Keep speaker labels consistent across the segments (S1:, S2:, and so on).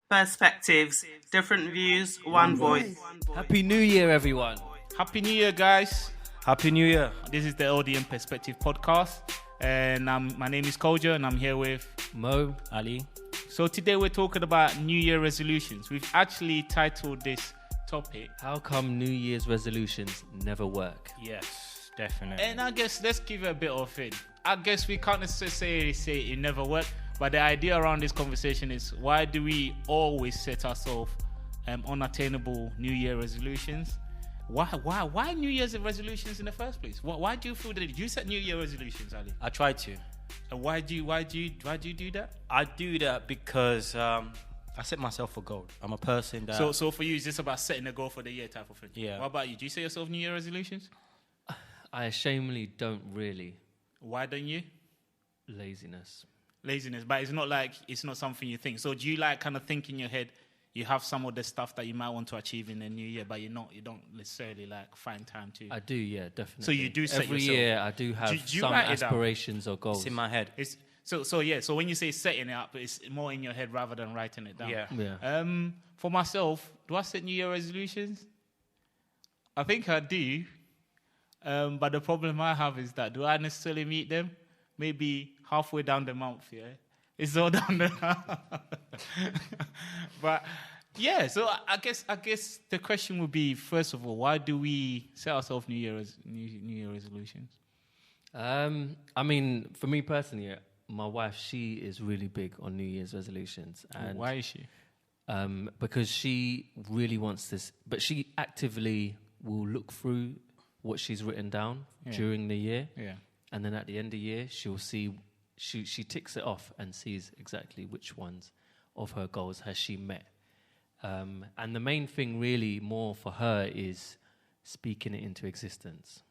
S1: perspectives, different views, one voice.
S2: Happy New Year, everyone.
S3: Happy New Year, guys.
S4: Happy New Year.
S3: This is the LDM Perspective podcast. And my name is Koja, and I'm here with
S2: Mo.
S4: Ali.
S3: So today we're talking about New Year resolutions. We've actually titled this topic,
S2: How come New Year's resolutions never work?
S4: Yes, definitely.
S3: and I guess let's give it a bit of it. I guess we can't necessarily say it never worked, but the idea around this conversation is, why do we always set ourselves unattainable New Year resolutions? Why New Year's resolutions in the first place? Why do you feel that you set New Year resolutions, Ali?
S4: I try to.
S3: And why do you do that?
S4: I do that because I set myself a goal. I'm a person that...
S3: So for you, it's just about setting a goal for the year type of thing.
S4: Yeah.
S3: What about you? Do you set yourself New Year resolutions?
S2: I ashamedly don't really.
S3: Why don't you?
S2: Laziness.
S3: Laziness, but it's not something you think. So do you kind of think in your head, you have some of the stuff that you might want to achieve in the new year, but you don't necessarily find time to?
S2: I do, yeah, definitely.
S3: So you do set
S2: Every
S3: yourself.
S2: year I do have
S3: Do you
S2: some
S3: write it down?
S2: aspirations or goals.
S4: It's in my head.
S3: So when you say setting it up, it's more in your head rather than writing it down.
S4: Yeah.
S3: For myself, do I set New Year resolutions? I think I do. But the problem I have is that, do I necessarily meet them? Maybe halfway down the month, yeah? It's all down the But, yeah, so I guess the question would be, first of all, why do we set ourselves New Year resolutions?
S2: I mean, for me personally, my wife, she is really big on New Year's resolutions. And
S3: Why is she?
S2: because she really wants this, but she actively will look through what she's written down during the year.
S3: Yeah.
S2: And then at the end of the year, she'll see, she ticks it off and sees exactly which ones of her goals has she met. And the main thing really more for her is speaking it into existence.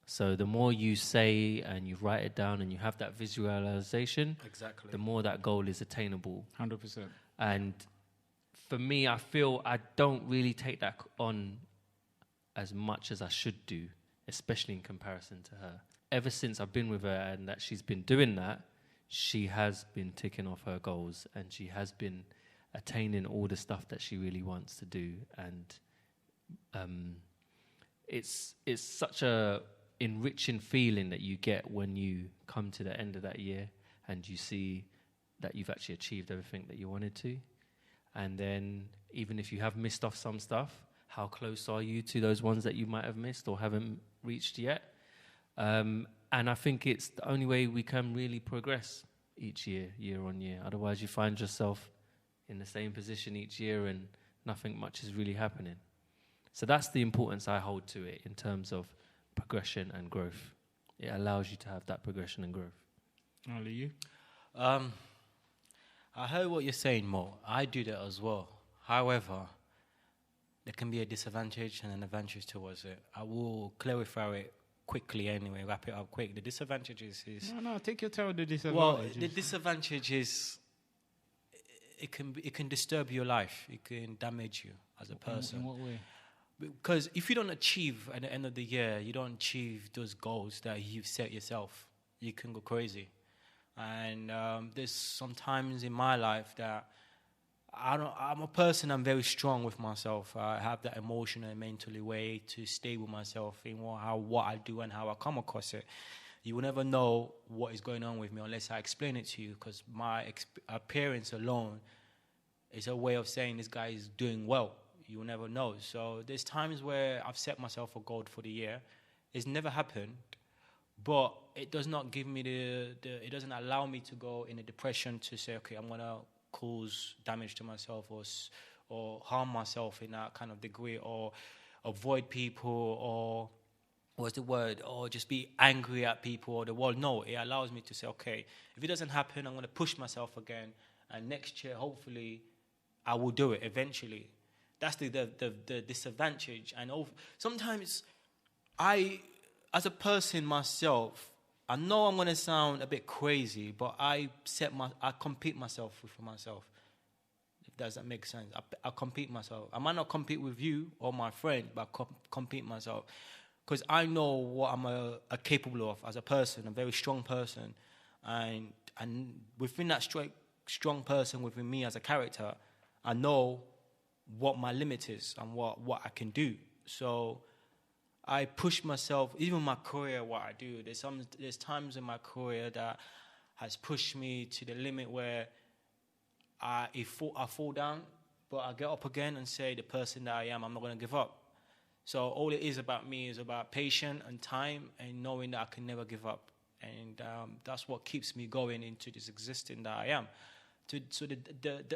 S2: So the more you say and you write it down and you have that visualization,
S4: Exactly.
S2: the more that goal is attainable.
S3: 100%.
S2: And for me, I feel I don't really take that on as much as I should do, especially in comparison to her. Ever since I've been with her and that she's been doing that, she has been ticking off her goals and she has been attaining all the stuff that she really wants to do. And it's such a enriching feeling that you get when you come to the end of that year and you see that you've actually achieved everything that you wanted to. And then even if you have missed off some stuff, how close are you to those ones that you might have missed or haven't reached yet? And I think it's the only way we can really progress each year on year. Otherwise, you find yourself in the same position each year and nothing much is really happening. So that's the importance I hold to it in terms of progression and growth. It allows you to have that progression and growth.
S3: Only you?
S4: I heard what you're saying, Mo. I do that as well. However, there can be a disadvantage and an advantage towards it. I will clarify it quickly anyway, wrap it up quick. The disadvantage is...
S3: No, take your time with the disadvantage.
S4: Well, the disadvantage is it can disturb your life. It can damage you as a person.
S3: In what way?
S4: Because if you don't achieve at the end of the year, you don't achieve those goals that you've set yourself, you can go crazy. And there's sometimes in my life that I'm a person, I'm very strong with myself. I have that emotional and mentally way to stay with myself in what I do and how I come across it. You will never know what is going on with me unless I explain it to you, because my appearance alone is a way of saying this guy is doing well. You will never know. So there's times where I've set myself a goal for the year. It's never happened, but it does not give me it doesn't allow me to go in a depression to say, okay, I'm going to cause damage to myself or harm myself in that kind of degree, or avoid people, or what's the word, or just be angry at people or the world. No, it allows me to say, okay, if it doesn't happen, I'm going to push myself again, and next year, hopefully, I will do it eventually. That's the disadvantage. And sometimes as a person myself, I know I'm going to sound a bit crazy, but I compete myself with myself. If does that make sense? I compete myself. I might not compete with you or my friend, but I compete myself. Because I know what I'm capable of as a person, a very strong person. And within that strong person within me as a character, I know what my limit is and what I can do. So I push myself, even my career, what I do. There's times in my career that has pushed me to the limit where I fall down, but I get up again and say, the person that I am, I'm not going to give up. So all it is about me is about patience and time and knowing that I can never give up. And that's what keeps me going into this existing that I am. So the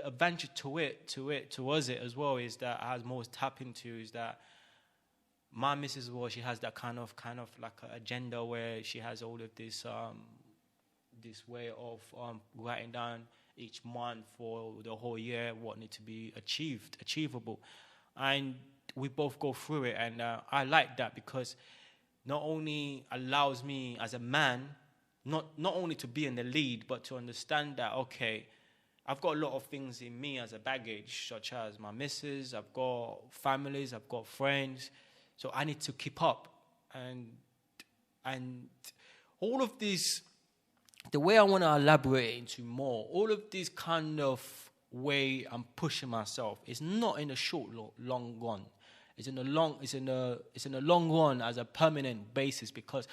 S4: advantage towards it as well is that I has more tap into is that my missus as well, she has that kind of like an agenda where she has all of this way of writing down each month for the whole year what need to be achievable, and we both go through it. And I like that because not only allows me as a man not only to be in the lead, but to understand that, okay, I've got a lot of things in me as a baggage, such as my missus, I've got families, I've got friends, so I need to keep up. And all of these, the way I want to elaborate into more, all of this kind of way I'm pushing myself is not in a short, long run. It's in the long run as a permanent basis, because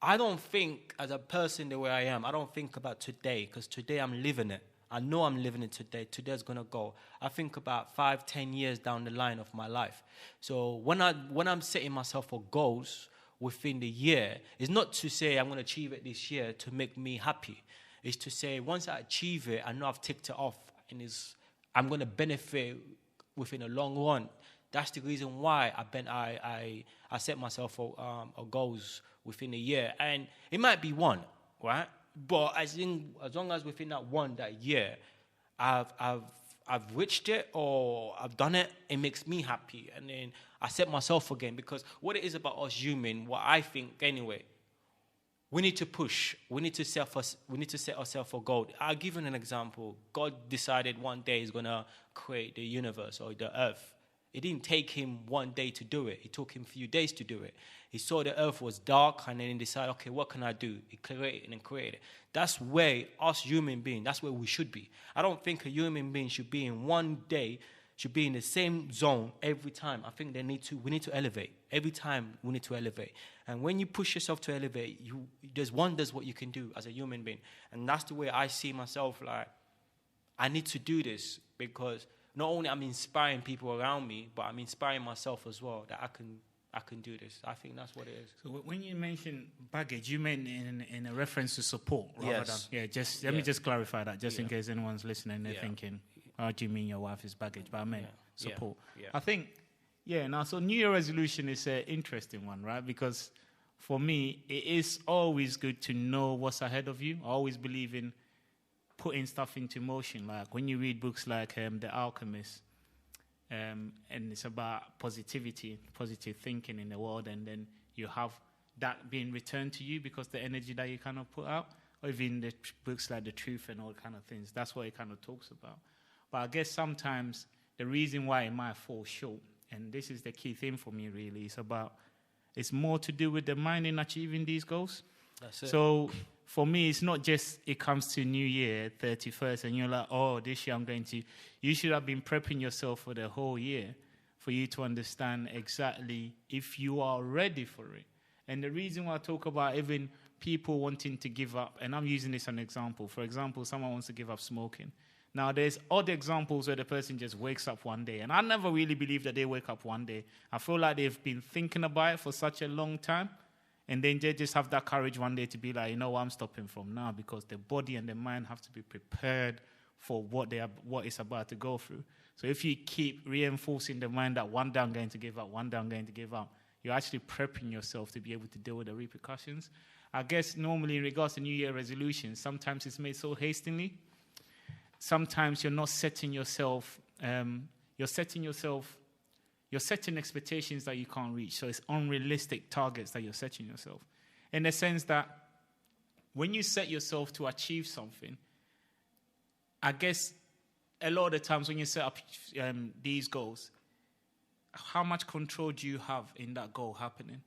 S4: I don't think as a person the way I am, I don't think about today, because today I'm living it. I know I'm living it today. Today's going to go. I think about 5-10 years down the line of my life. So when I'm setting myself for goals within the year, it's not to say I'm going to achieve it this year to make me happy. It's to say once I achieve it, I know I've ticked it off and I'm going to benefit within a long run. That's the reason why I set myself for goals within a year. And it might be one, right? But as long as within that year, I've reached it or I've done it, it makes me happy. And then I set myself again, because what it is about us human, what I think anyway, we need to push. We need to set ourselves for goal. I'll give you an example. God decided one day He's gonna create the universe or the earth. It didn't take Him one day to do it. It took Him a few days to do it. He saw the earth was dark and then He decided, okay, what can I do? He created and created. That's where us human beings, that's where we should be. I don't think a human being should be in one day, should be in the same zone every time. I think we need to elevate. Every time we need to elevate. And when you push yourself to elevate, there's wonders what you can do as a human being. And that's the way I see myself, like, I need to do this, because not only I'm inspiring people around me, but I'm inspiring myself as well, that I can do this. I think that's what it is.
S3: So when you mention baggage, you meant in a reference to support rather than... Yeah, let me just clarify that, just in case anyone's listening, they're thinking, how do you mean your wife is baggage? But I meant support. Yeah. I think, so New Year resolution is an interesting one, right? Because for me, it is always good to know what's ahead of you. I always believe in putting stuff into motion. Like when you read books like The Alchemist, and it's about positivity, positive thinking in the world, and then you have that being returned to you because the energy that you kind of put out, or even the books like The Truth and all kind of things, that's what it kind of talks about. But I guess sometimes the reason why it might fall short, and this is the key thing for me really, it's more to do with the mind in achieving these goals.
S4: That's it.
S3: So for me, it's not just it comes to New Year, 31st, and you're like, oh, this year I'm going to... You should have been prepping yourself for the whole year for you to understand exactly if you are ready for it. And the reason why I talk about even people wanting to give up, and I'm using this as an example. For example, someone wants to give up smoking. Now, there's other examples where the person just wakes up one day. And I never really believe that they wake up one day. I feel like they've been thinking about it for such a long time. And then they just have that courage one day to be like, you know what, I'm stopping from now, because the body and the mind have to be prepared for what it's about to go through. So if you keep reinforcing the mind that one day I'm going to give up, one day I'm going to give up, you're actually prepping yourself to be able to deal with the repercussions. I guess normally in regards to New Year resolutions, sometimes it's made so hastily. Sometimes you're not setting yourself, you're setting expectations that you can't reach. So it's unrealistic targets that you're setting yourself. In the sense that when you set yourself to achieve something, I guess a lot of the times when you set up these goals, how much control do you have in that goal happening?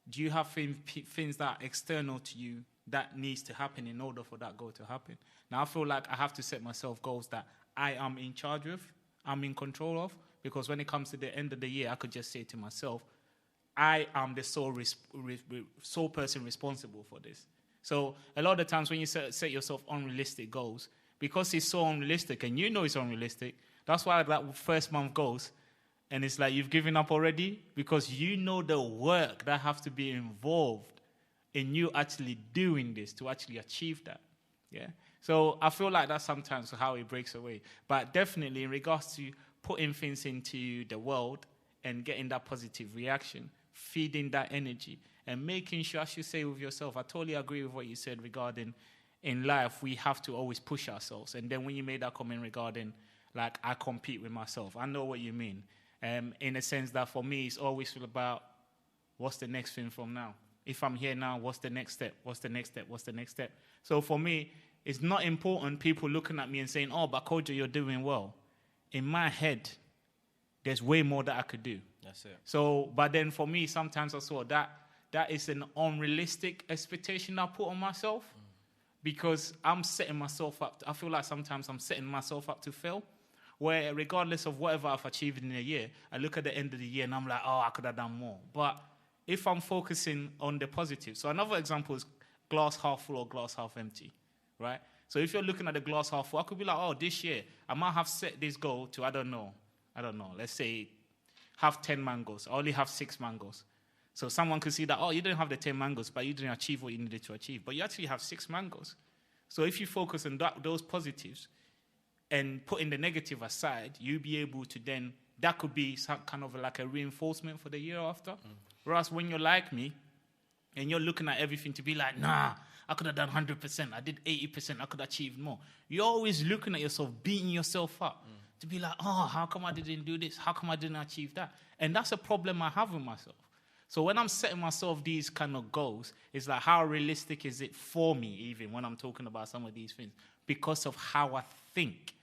S3: Do you have things that are external to you that needs to happen in order for that goal to happen? Now, I feel like I have to set myself goals that I am in charge of, I'm in control of. Because when it comes to the end of the year, I could just say to myself, I am the sole person responsible for this. So a lot of the times when you set yourself unrealistic goals, because it's so unrealistic and you know it's unrealistic, that's why that first month goes and it's like you've given up already, because you know the work that has to be involved in you actually doing this to actually achieve that. Yeah. So I feel like that's sometimes how it breaks away. But definitely in regards to putting things into the world and getting that positive reaction, feeding that energy, and making sure, as you say with yourself, I totally agree with what you said regarding in life, we have to always push ourselves. And then when you made that comment regarding, like, I compete with myself, I know what you mean. In a sense that for me, it's always about what's the next thing from now. If I'm here now, what's the next step? What's the next step? What's the next step? So for me, it's not important people looking at me and saying, oh, but Kojo, you're doing well. In my head, there's way more that I could do.
S4: That's it.
S3: So, but then for me, sometimes I saw that is an unrealistic expectation I put on myself because I'm setting myself up. I feel like sometimes I'm setting myself up to fail, where regardless of whatever I've achieved in a year, I look at the end of the year and I'm like, oh, I could have done more. But if I'm focusing on the positive, so another example is glass half full or glass half empty, right? So if you're looking at the glass half full, I could be like, oh, this year, I might have set this goal to, I don't know, let's say have 10 mangoes. I only have 6 mangoes. So someone could see that, oh, you didn't have the 10 mangoes, but you didn't achieve what you needed to achieve. But you actually have 6 mangoes. So if you focus on those positives and putting the negative aside, you'll be able to then, that could be some kind of like a reinforcement for the year after. Whereas when you're like me, and you're looking at everything to be like, nah, I could have done 100%. I did 80%. I could have achieved more. You're always looking at yourself, beating yourself up to be like, oh, how come I didn't do this? How come I didn't achieve that? And that's a problem I have with myself. So when I'm setting myself these kind of goals, it's like, how realistic is it for me even when I'm talking about some of these things? Because of how I think,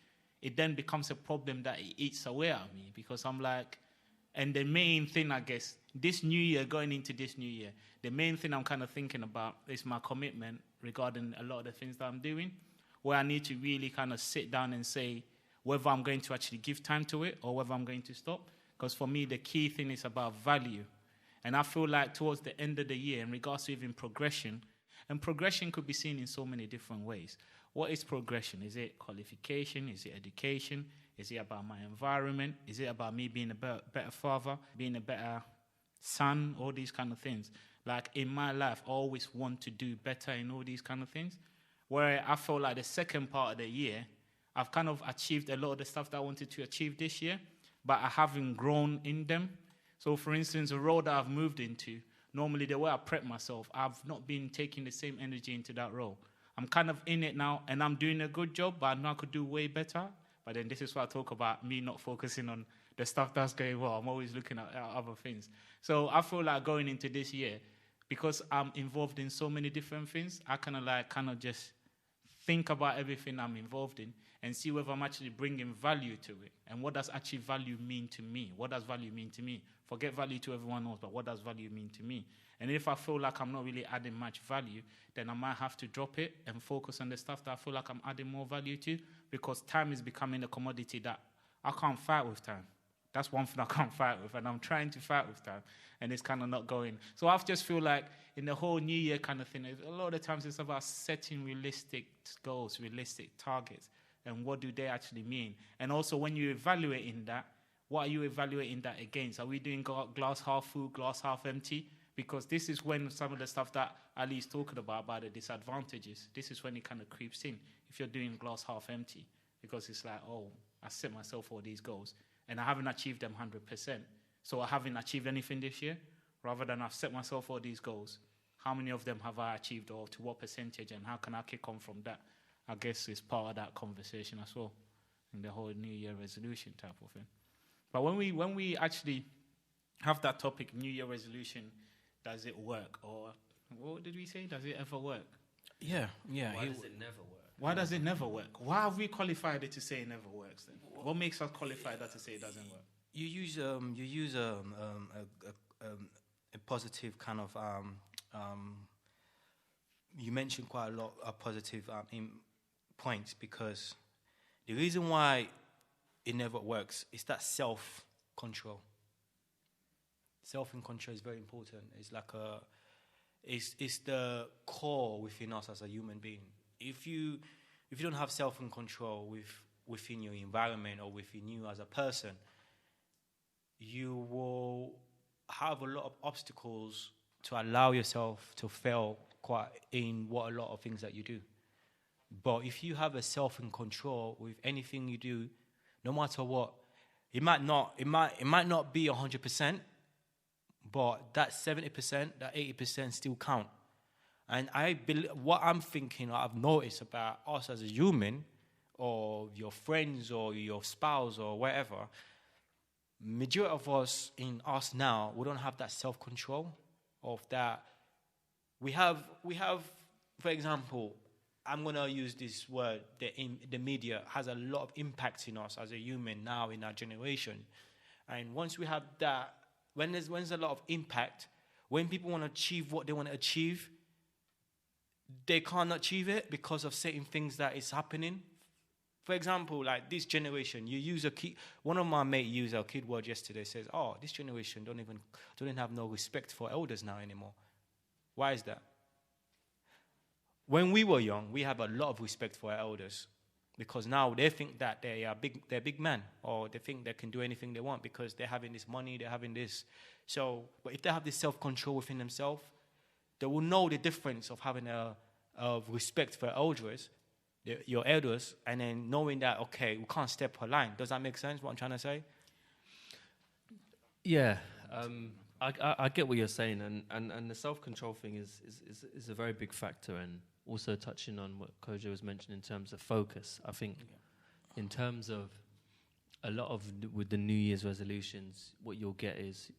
S3: it then becomes a problem that it eats away at me because I'm like, and the main thing, I guess, this new year, going into this new year, the main thing I'm kind of thinking about is my commitment regarding a lot of the things that I'm doing, where I need to really kind of sit down and say whether I'm going to actually give time to it or whether I'm going to stop. Because for me, the key thing is about value. And I feel like towards the end of the year, in regards to even progression, and progression could be seen in so many different ways. What is progression? Is it qualification? Is it education? Is it about my environment? Is it about me being a better father, being a better son, all these kind of things? Like in my life, I always want to do better in all these kind of things. Where I feel like the second part of the year, I've kind of achieved a lot of the stuff that I wanted to achieve this year, but I haven't grown in them. So for instance, a role that I've moved into, normally the way I prep myself, I've not been taking the same energy into that role. I'm kind of in it now, and I'm doing a good job, but I know I could do way better. But then this is why I talk about me not focusing on the stuff that's going well. I'm always looking at other things. So I feel like going into this year, because I'm involved in so many different things, I kind of just think about everything I'm involved in and see whether I'm actually bringing value to it. And what does actually value mean to me? What does value mean to me? Forget value to everyone else, but what does value mean to me? And if I feel like I'm not really adding much value, then I might have to drop it and focus on the stuff that I feel like I'm adding more value to, because time is becoming a commodity that I can't fight with time. That's one thing I can't fight with, and I'm trying to fight with time, and it's kind of not going. So I just feel like in the whole new year kind of thing, a lot of the times it's about setting realistic goals, realistic targets, and what do they actually mean? And also when you're evaluating that, what are you evaluating that against? Are we doing glass half full, glass half empty? Because this is when some of the stuff that Ali is talking about the disadvantages, this is when it kind of creeps in, if you're doing glass half empty. Because it's like, oh, I set myself all these goals, and I haven't achieved them 100%. So I haven't achieved anything this year, rather than I've set myself all these goals. How many of them have I achieved, or to what percentage, and how can I kick on from that? I guess it's part of that conversation as well, in the whole New Year resolution type of thing. But when we actually have that topic, New Year resolution, does it work? Or what did we say? Does it ever work?
S4: Yeah.
S2: Why does it never work?
S3: Why does it never work? Why have we qualified it to say it never works then? What makes us qualify that to say it doesn't work?
S4: You use a positive kind of you mentioned quite a lot of positive points, because The reason why it never works is that self-control. Self-control is very important. It's like it's the core within us as a human being. If you don't have self-control within your environment or within you as a person, you will have a lot of obstacles to allow yourself to fail quite in what a lot of things that you do. But if you have a self-control with anything you do, no matter what, it might not be 100%, but that 70%, that 80% still count. And I believe what I'm thinking, I've noticed about us as a human, or your friends, or your spouse, or whatever. Majority of us now, we don't have that self-control of that. We have, for example, I'm gonna use this word. The media has a lot of impact in us as a human now in our generation, and once we have that, when there's a lot of impact, when people want to achieve what they want to achieve, they can't achieve it because of certain things that is happening. For example, like this generation, you use a key. One of my mates used a kid word yesterday. Says, "Oh, this generation don't even have no respect for elders now anymore." Why is that? When we were young, we have a lot of respect for our elders, because now they think that they're big men, or they think they can do anything they want because they're having this money, they're having this. So, but if they have this self-control within themselves, they will know the difference of having of respect for elders, your elders, and then knowing that, okay, we can't step a line. Does that make sense, what I'm trying to say?
S2: Yeah, I get what you're saying, and the self-control thing is a very big factor, and also touching on what Kojo was mentioning in terms of focus. I think in terms of a lot of with the New Year's resolutions, what you'll get is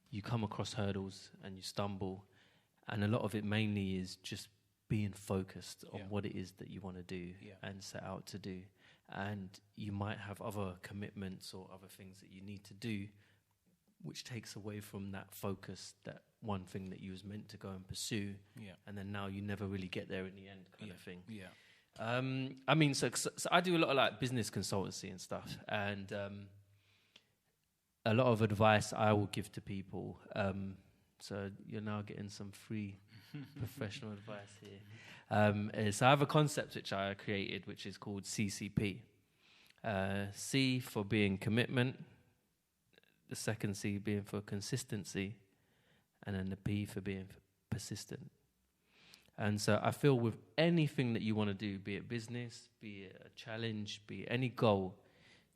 S2: you come across hurdles and you stumble, and a lot of it mainly is just being focused on what it is that you want to do and set out to do. And you might have other commitments or other things that you need to do, which takes away from that focus, that one thing that you was meant to go and pursue, and then now you never really get there in the end, kind of thing. I mean, so I do a lot of like business consultancy and stuff, and a lot of advice I will give to people. So you're now getting some free professional advice here. So I have a concept which I created, which is called CCP. C for being commitment, the second C being for consistency, and then the P for being persistent. And so I feel with anything that you want to do, be it business, be it a challenge, be it any goal,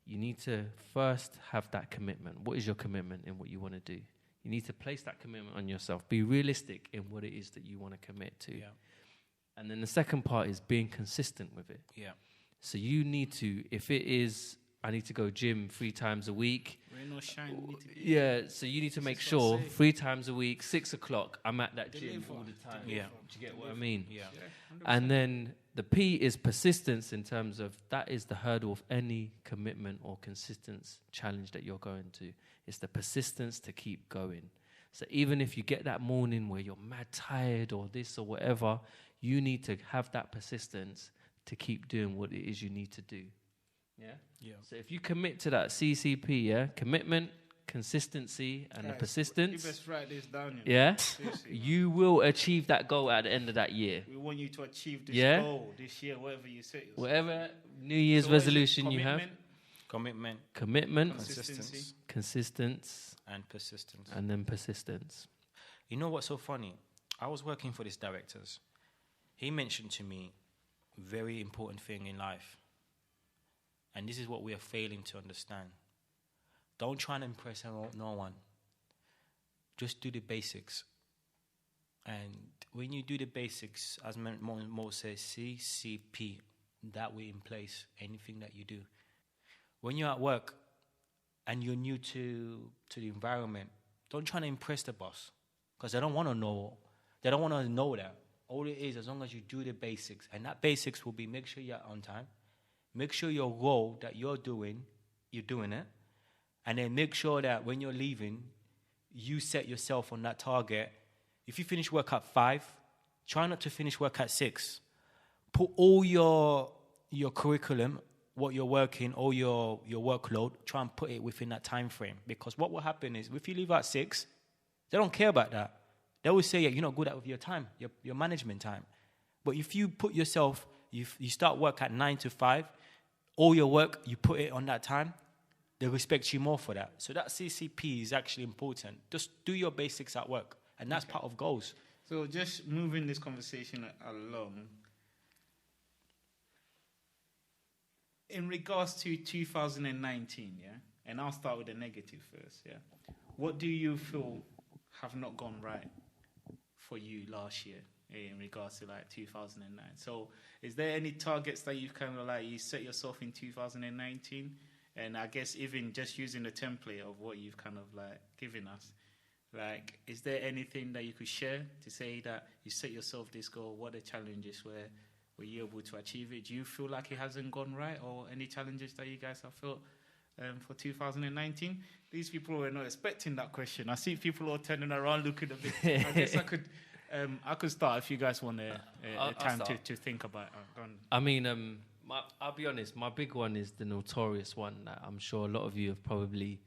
S2: you need to first have that commitment. What is your commitment in what you want to do? You need to place that commitment on yourself. Be realistic in what it is that you want to commit to. And then the second part is being consistent with it. So you need to, if it is, I need to go gym 3 times a week.
S3: Rain or shine, you need to be
S2: so you need to make sure 3 times a week, 6 o'clock, I'm at that gym all the time. Do you get what I mean? And then the P is persistence, in terms of that is the hurdle of any commitment or consistent challenge that you're going to. It's the persistence to keep going. So even if you get that morning where you're mad tired or this or whatever, you need to have that persistence to keep doing what it is you need to do. So if you commit to that CCP, commitment, consistency, and the persistence,
S3: you best write this down.
S2: You will achieve that goal at the end of that year.
S3: We want you to achieve this goal this year, whatever you set yourself.
S2: Whatever New Year's resolution you have.
S4: Commitment,
S2: consistence,
S4: and persistence.
S2: And then persistence.
S4: You know what's so funny? I was working for this directors. He mentioned to me a very important thing in life. And this is what we are failing to understand. Don't try and impress no one. Just do the basics. And when you do the basics, as Mo says, CCP, that way in place, anything that you do. When you're at work and you're new to the environment, don't try to impress the boss, because they don't want to know. They don't want to know that. All it is, as long as you do the basics, and that basics will be make sure you're on time, make sure your role that you're doing it, and then make sure that when you're leaving, you set yourself on that target. If you finish work at 5, try not to finish work at 6. Put all your curriculum, what you're working or your workload, try and put it within that time frame. Because what will happen is if you leave at 6, they don't care about that. They will say, yeah, you're not good at with your time, your management time. But if you put yourself, you start work at 9 to 5, all your work, you put it on that time, they respect you more for that. So that CCP is actually important. Just do your basics at work. And that's part of goals.
S3: So just moving this conversation along, in regards to 2019, yeah, and I'll start with the negative first, yeah. What do you feel have not gone right for you last year in regards to like 2009? So is there any targets that you've kind of like you set yourself in 2019? And I guess even just using the template of what you've kind of like given us, like, is there anything that you could share to say that you set yourself this goal, what the challenges were you able to achieve it? Do you feel like it hasn't gone right, or any challenges that you guys have felt for 2019? These people were not expecting that question. I see people all turning around looking a bit. I guess I could start if you guys want time to think about it.
S2: I mean, I'll be honest, my big one is the notorious one that I'm sure a lot of you have probably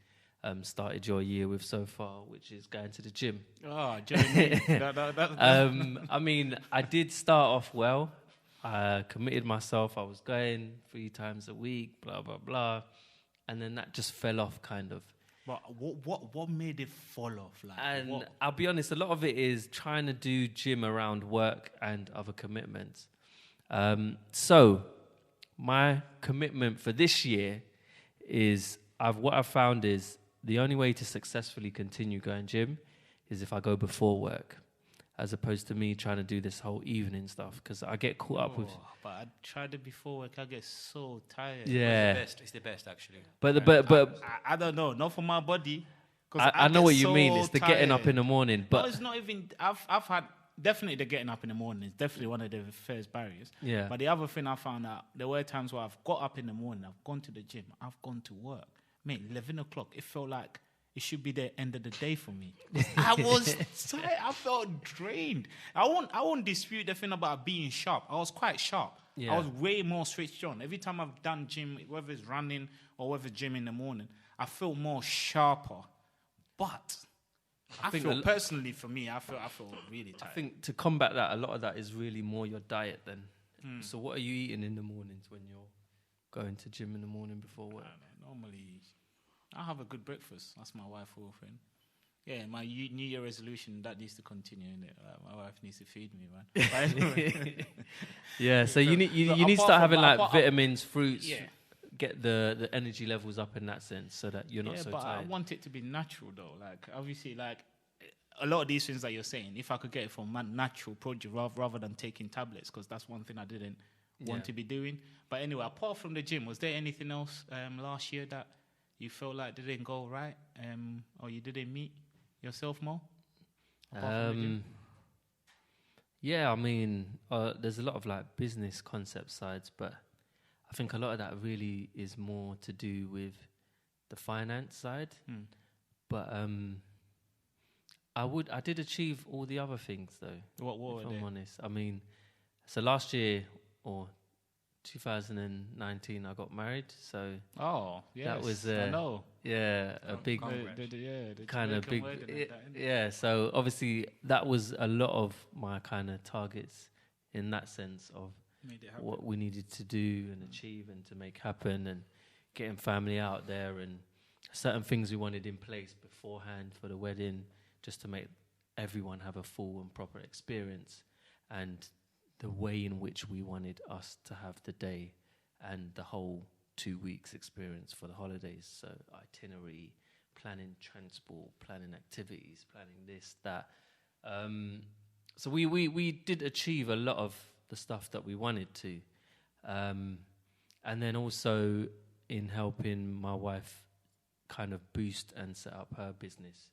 S2: started your year with so far, which is going to the gym.
S3: Oh, Jeremy.
S2: I mean, I did start off well. I committed myself. I was going 3 times a week, blah, blah, blah. And then that just fell off kind of.
S3: But what made it fall off? Like,
S2: and I'll be honest, a lot of it is trying to do gym around work and other commitments. So my commitment for this year is what I've found is the only way to successfully continue going gym is if I go before work, as opposed to me trying to do this whole evening stuff, because I get caught up with.
S3: But I tried it before work. I get so tired.
S2: Yeah,
S4: it's the best actually.
S2: But
S3: I don't know, not for my body.
S2: I know what you mean. It's the getting up in the morning, but
S3: no, it's not even. I've had definitely the getting up in the morning is definitely one of the first barriers.
S2: Yeah.
S3: But the other thing I found out, there were times where I've got up in the morning, I've gone to the gym, I've gone to work. Mate, 11 o'clock, it felt like it should be the end of the day for me. I was tired. I felt drained. I won't dispute the thing about being sharp. I was quite sharp.
S2: Yeah.
S3: I was way more switched on. Every time I've done gym, whether it's running or whether it's gym in the morning, I feel more sharper. But I feel personally for me, I feel really tired.
S2: I think to combat that, a lot of that is really more your diet then. So what are you eating in the mornings when you're going to gym in the morning before work?
S3: Normally, I have a good breakfast. That's my wife or friend. Yeah, my New Year resolution, that needs to continue. My wife needs to feed me, man. But anyway.
S2: Yeah, so you need to start having like vitamins, fruits, get the energy levels up in that sense, so that you're not so tired.
S3: I want it to be natural though. Like obviously, like a lot of these things that you're saying, if I could get it from natural produce rather than taking tablets, because that's one thing I didn't want to be doing. But anyway, apart from the gym, was there anything else last year that you felt like didn't go right, or you didn't meet yourself more?
S2: Yeah, I mean, there's a lot of like business concept sides, but I think a lot of that really is more to do with the finance side. But I did achieve all the other things though.
S3: What were they?
S2: If I'm honest, I mean, so last year or 2019, I got married. So that was a big kind of big. So obviously that was a lot of my kind of targets in that sense of what we needed to do and achieve and to make happen, and getting family out there and certain things we wanted in place beforehand for the wedding, just to make everyone have a full and proper experience, and the way in which we wanted us to have the day and the whole 2 weeks experience for the holidays. So itinerary, planning transport, planning activities, planning this, that. So we did achieve a lot of the stuff that we wanted to. And then also in helping my wife kind of boost and set up her business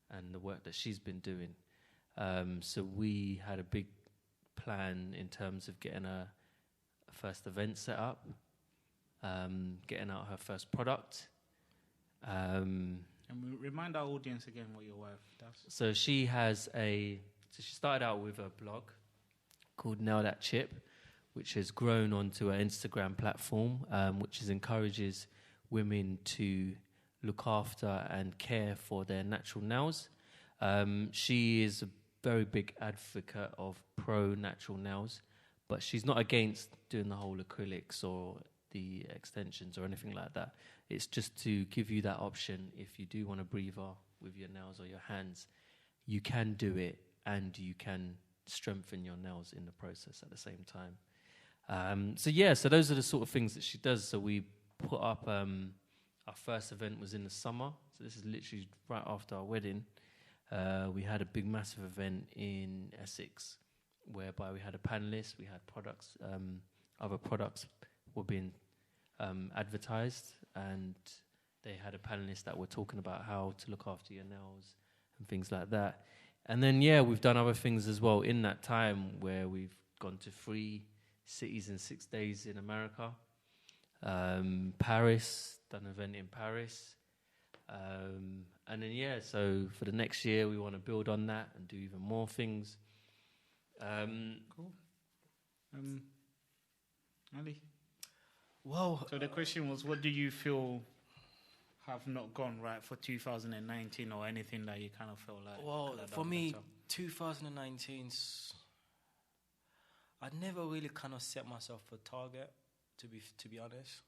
S2: and the work that she's been doing. So we had a big plan in terms of getting a first event set up, getting out her first product.
S3: And remind our audience again what your wife does.
S2: So she started out with a blog called Nail That Chip, which has grown onto an Instagram platform, which encourages women to look after and care for their natural nails. She is a very big advocate of pro-natural nails, but she's not against doing the whole acrylics or the extensions or anything like that. It's just to give you that option. If you do want to breather with your nails or your hands, you can do it, and you can strengthen your nails in the process at the same time. So those are the sort of things that she does. So we put up, our first event was in the summer. So this is literally right after our wedding. We had a big, massive event in Essex, whereby we had a panelist, we had products, other products were being advertised, and they had a panelist that were talking about how to look after your nails and things like that. And then, we've done other things as well in that time, where we've gone to 3 cities in 6 days in America. Paris, done an event in Paris. And then, so for the next year, we want to build on that and do even more things.
S3: Cool. Ali?
S4: Well,
S3: So the question was, what do you feel have not gone right for 2019, or anything that you kind of feel like?
S4: well,
S3: could have
S4: for
S3: done
S4: me,
S3: better?
S4: 2019's, I never really kind of set myself a target, to be honest.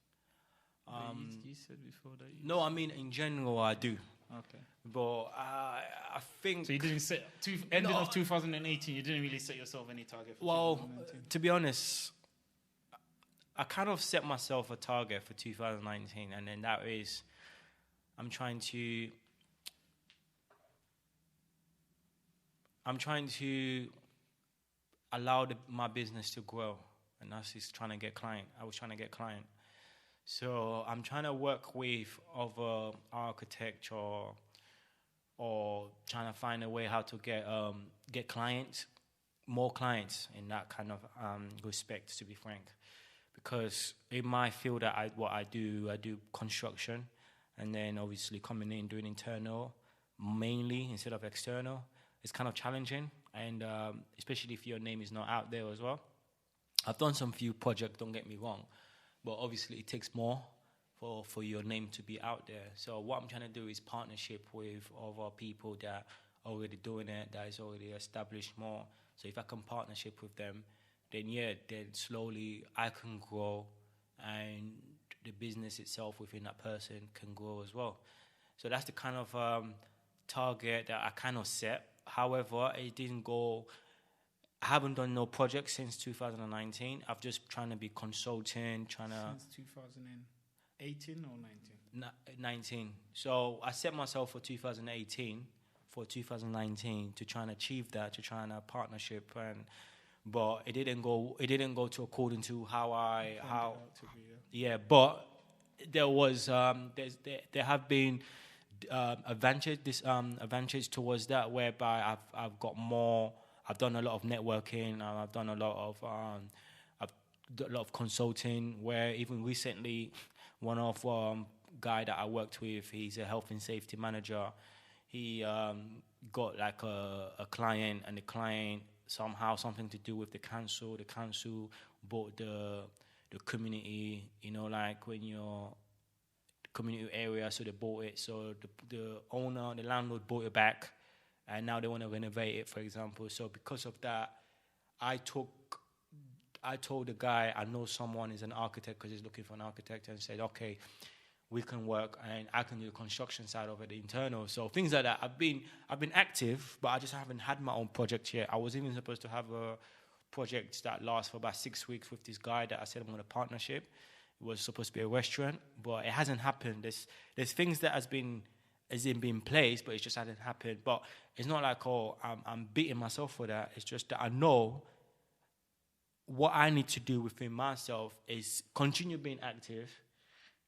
S3: You said before that.
S4: No, I mean in general I do,
S3: Okay.
S4: but I think.
S3: So you didn't set ending
S4: No.
S3: of 2018. You didn't really set yourself any target for
S4: Well,
S3: 2019.
S4: to be honest, I kind of set myself a target for 2019, and then that is, I'm trying to allow my business to grow, and that's just trying to get client. I was trying to get client, so I'm trying to work with other architects or trying to find a way how to get clients, more clients in that kind of respect, to be frank. Because in my field, what I do construction, and then obviously coming in doing internal mainly instead of external. It's kind of challenging, and especially if your name is not out there as well. I've done some few projects, don't get me wrong, but obviously it takes more for your name to be out there. So what I'm trying to do is partnership with other people that are already doing it, that is already established more. So if I can partnership with them, then then slowly I can grow, and the business itself within that person can grow as well. So that's the kind of target that I kind of set. However, it didn't go. I haven't done no projects since 2019. I've just trying to be consulting,
S3: Since 2018 or 19?
S4: 19. So I set myself for 2018, for 2019 to try and achieve that, to try and a partnership, but it didn't go. It didn't go to according to But there was there have been advantages towards that, whereby I've got more. I've done a lot of networking. I've done a lot of consulting. Where even recently, one of guy that I worked with, he's a health and safety manager. He got like a client, and the client somehow something to do with the council. The council bought the community. Like when you're community area, so they bought it. So the owner, the landlord bought it back, and now they want to renovate it, for example. So because of that, I told the guy, I know someone is an architect because he's looking for an architect, and said, okay, we can work, and I can do the construction side of it, the internal. So things like that. I've been active, but I just haven't had my own project yet. I was even supposed to have a project that lasts for about 6 weeks with this guy that I said I'm going to partnership. It was supposed to be a restaurant, but it hasn't happened. There's things that has been in place, but it just hasn't happened. But it's not like, I'm beating myself for that. It's just that I know what I need to do within myself is continue being active,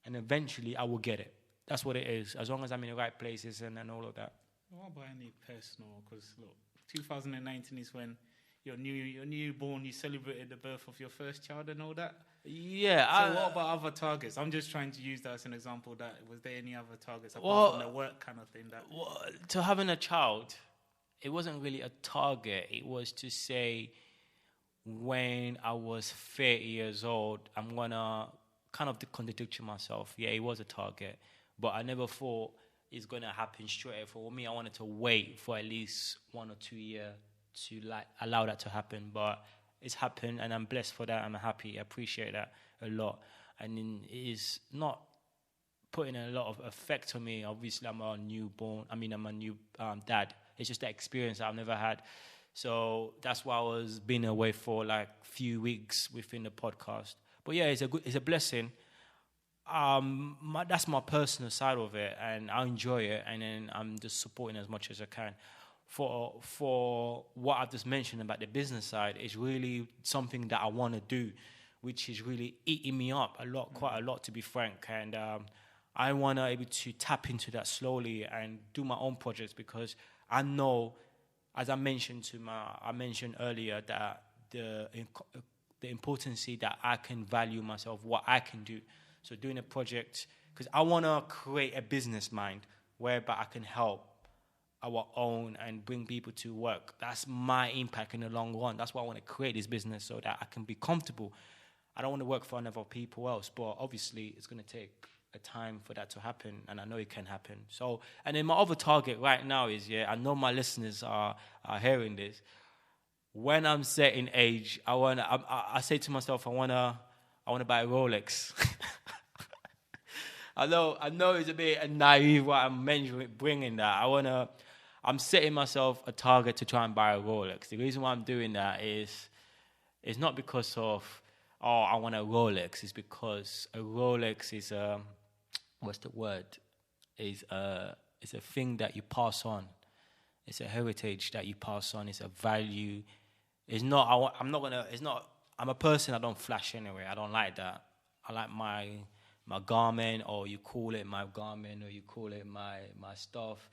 S4: and eventually I will get it. That's what it is, as long as I'm in the right places and all of that.
S3: What about any personal? Because look, 2019 is when you're newborn, you celebrated the birth of your first child and all that.
S4: Yeah.
S3: So what about other targets? I'm just trying to use that as an example. Was there any other targets apart from the work kind of thing?
S4: To having a child, it wasn't really a target. It was to say, when I was 30 years old, I'm gonna kind of contradict myself. Yeah, it was a target, but I never thought it's gonna happen straight away. For me, I wanted to wait for at least 1 or 2 years to like allow that to happen. But it's happened, and I'm blessed for that. I'm happy. I appreciate that a lot. And then it is not putting a lot of effect on me. Obviously, I'm a new dad. It's just that experience I've never had. So that's why I was being away for like few weeks within the podcast. But yeah, it's a blessing. That's my personal side of it, and I enjoy it. And then I'm just supporting as much as I can. For what I've just mentioned about the business side, is really something that I want to do, which is really eating me up quite a lot, to be frank. And I want to able to tap into that slowly and do my own projects, because I know, as I mentioned earlier, that the importance that I can value myself, what I can do. So doing a project, because I want to create a business mind whereby I can help our own and bring people to work. That's my impact in the long run. That's why I want to create this business, so that I can be comfortable. I don't want to work for another people else, but obviously it's going to take a time for that to happen, and I know it can happen. So, and then my other target right now is, I know my listeners are hearing this. When I'm setting age, I say to myself, I wanna buy a Rolex. I know it's a bit naive what I'm bringing that. I'm setting myself a target to try and buy a Rolex. The reason why I'm doing that is, it's not because of, I want a Rolex. It's because a Rolex is what's the word? It's a thing that you pass on. It's a heritage that you pass on. It's a value. It's not. I'm not gonna. It's not. I'm a person. I don't flash anyway. I don't like that. I like my garment, or you call it my garment, or you call it my stuff,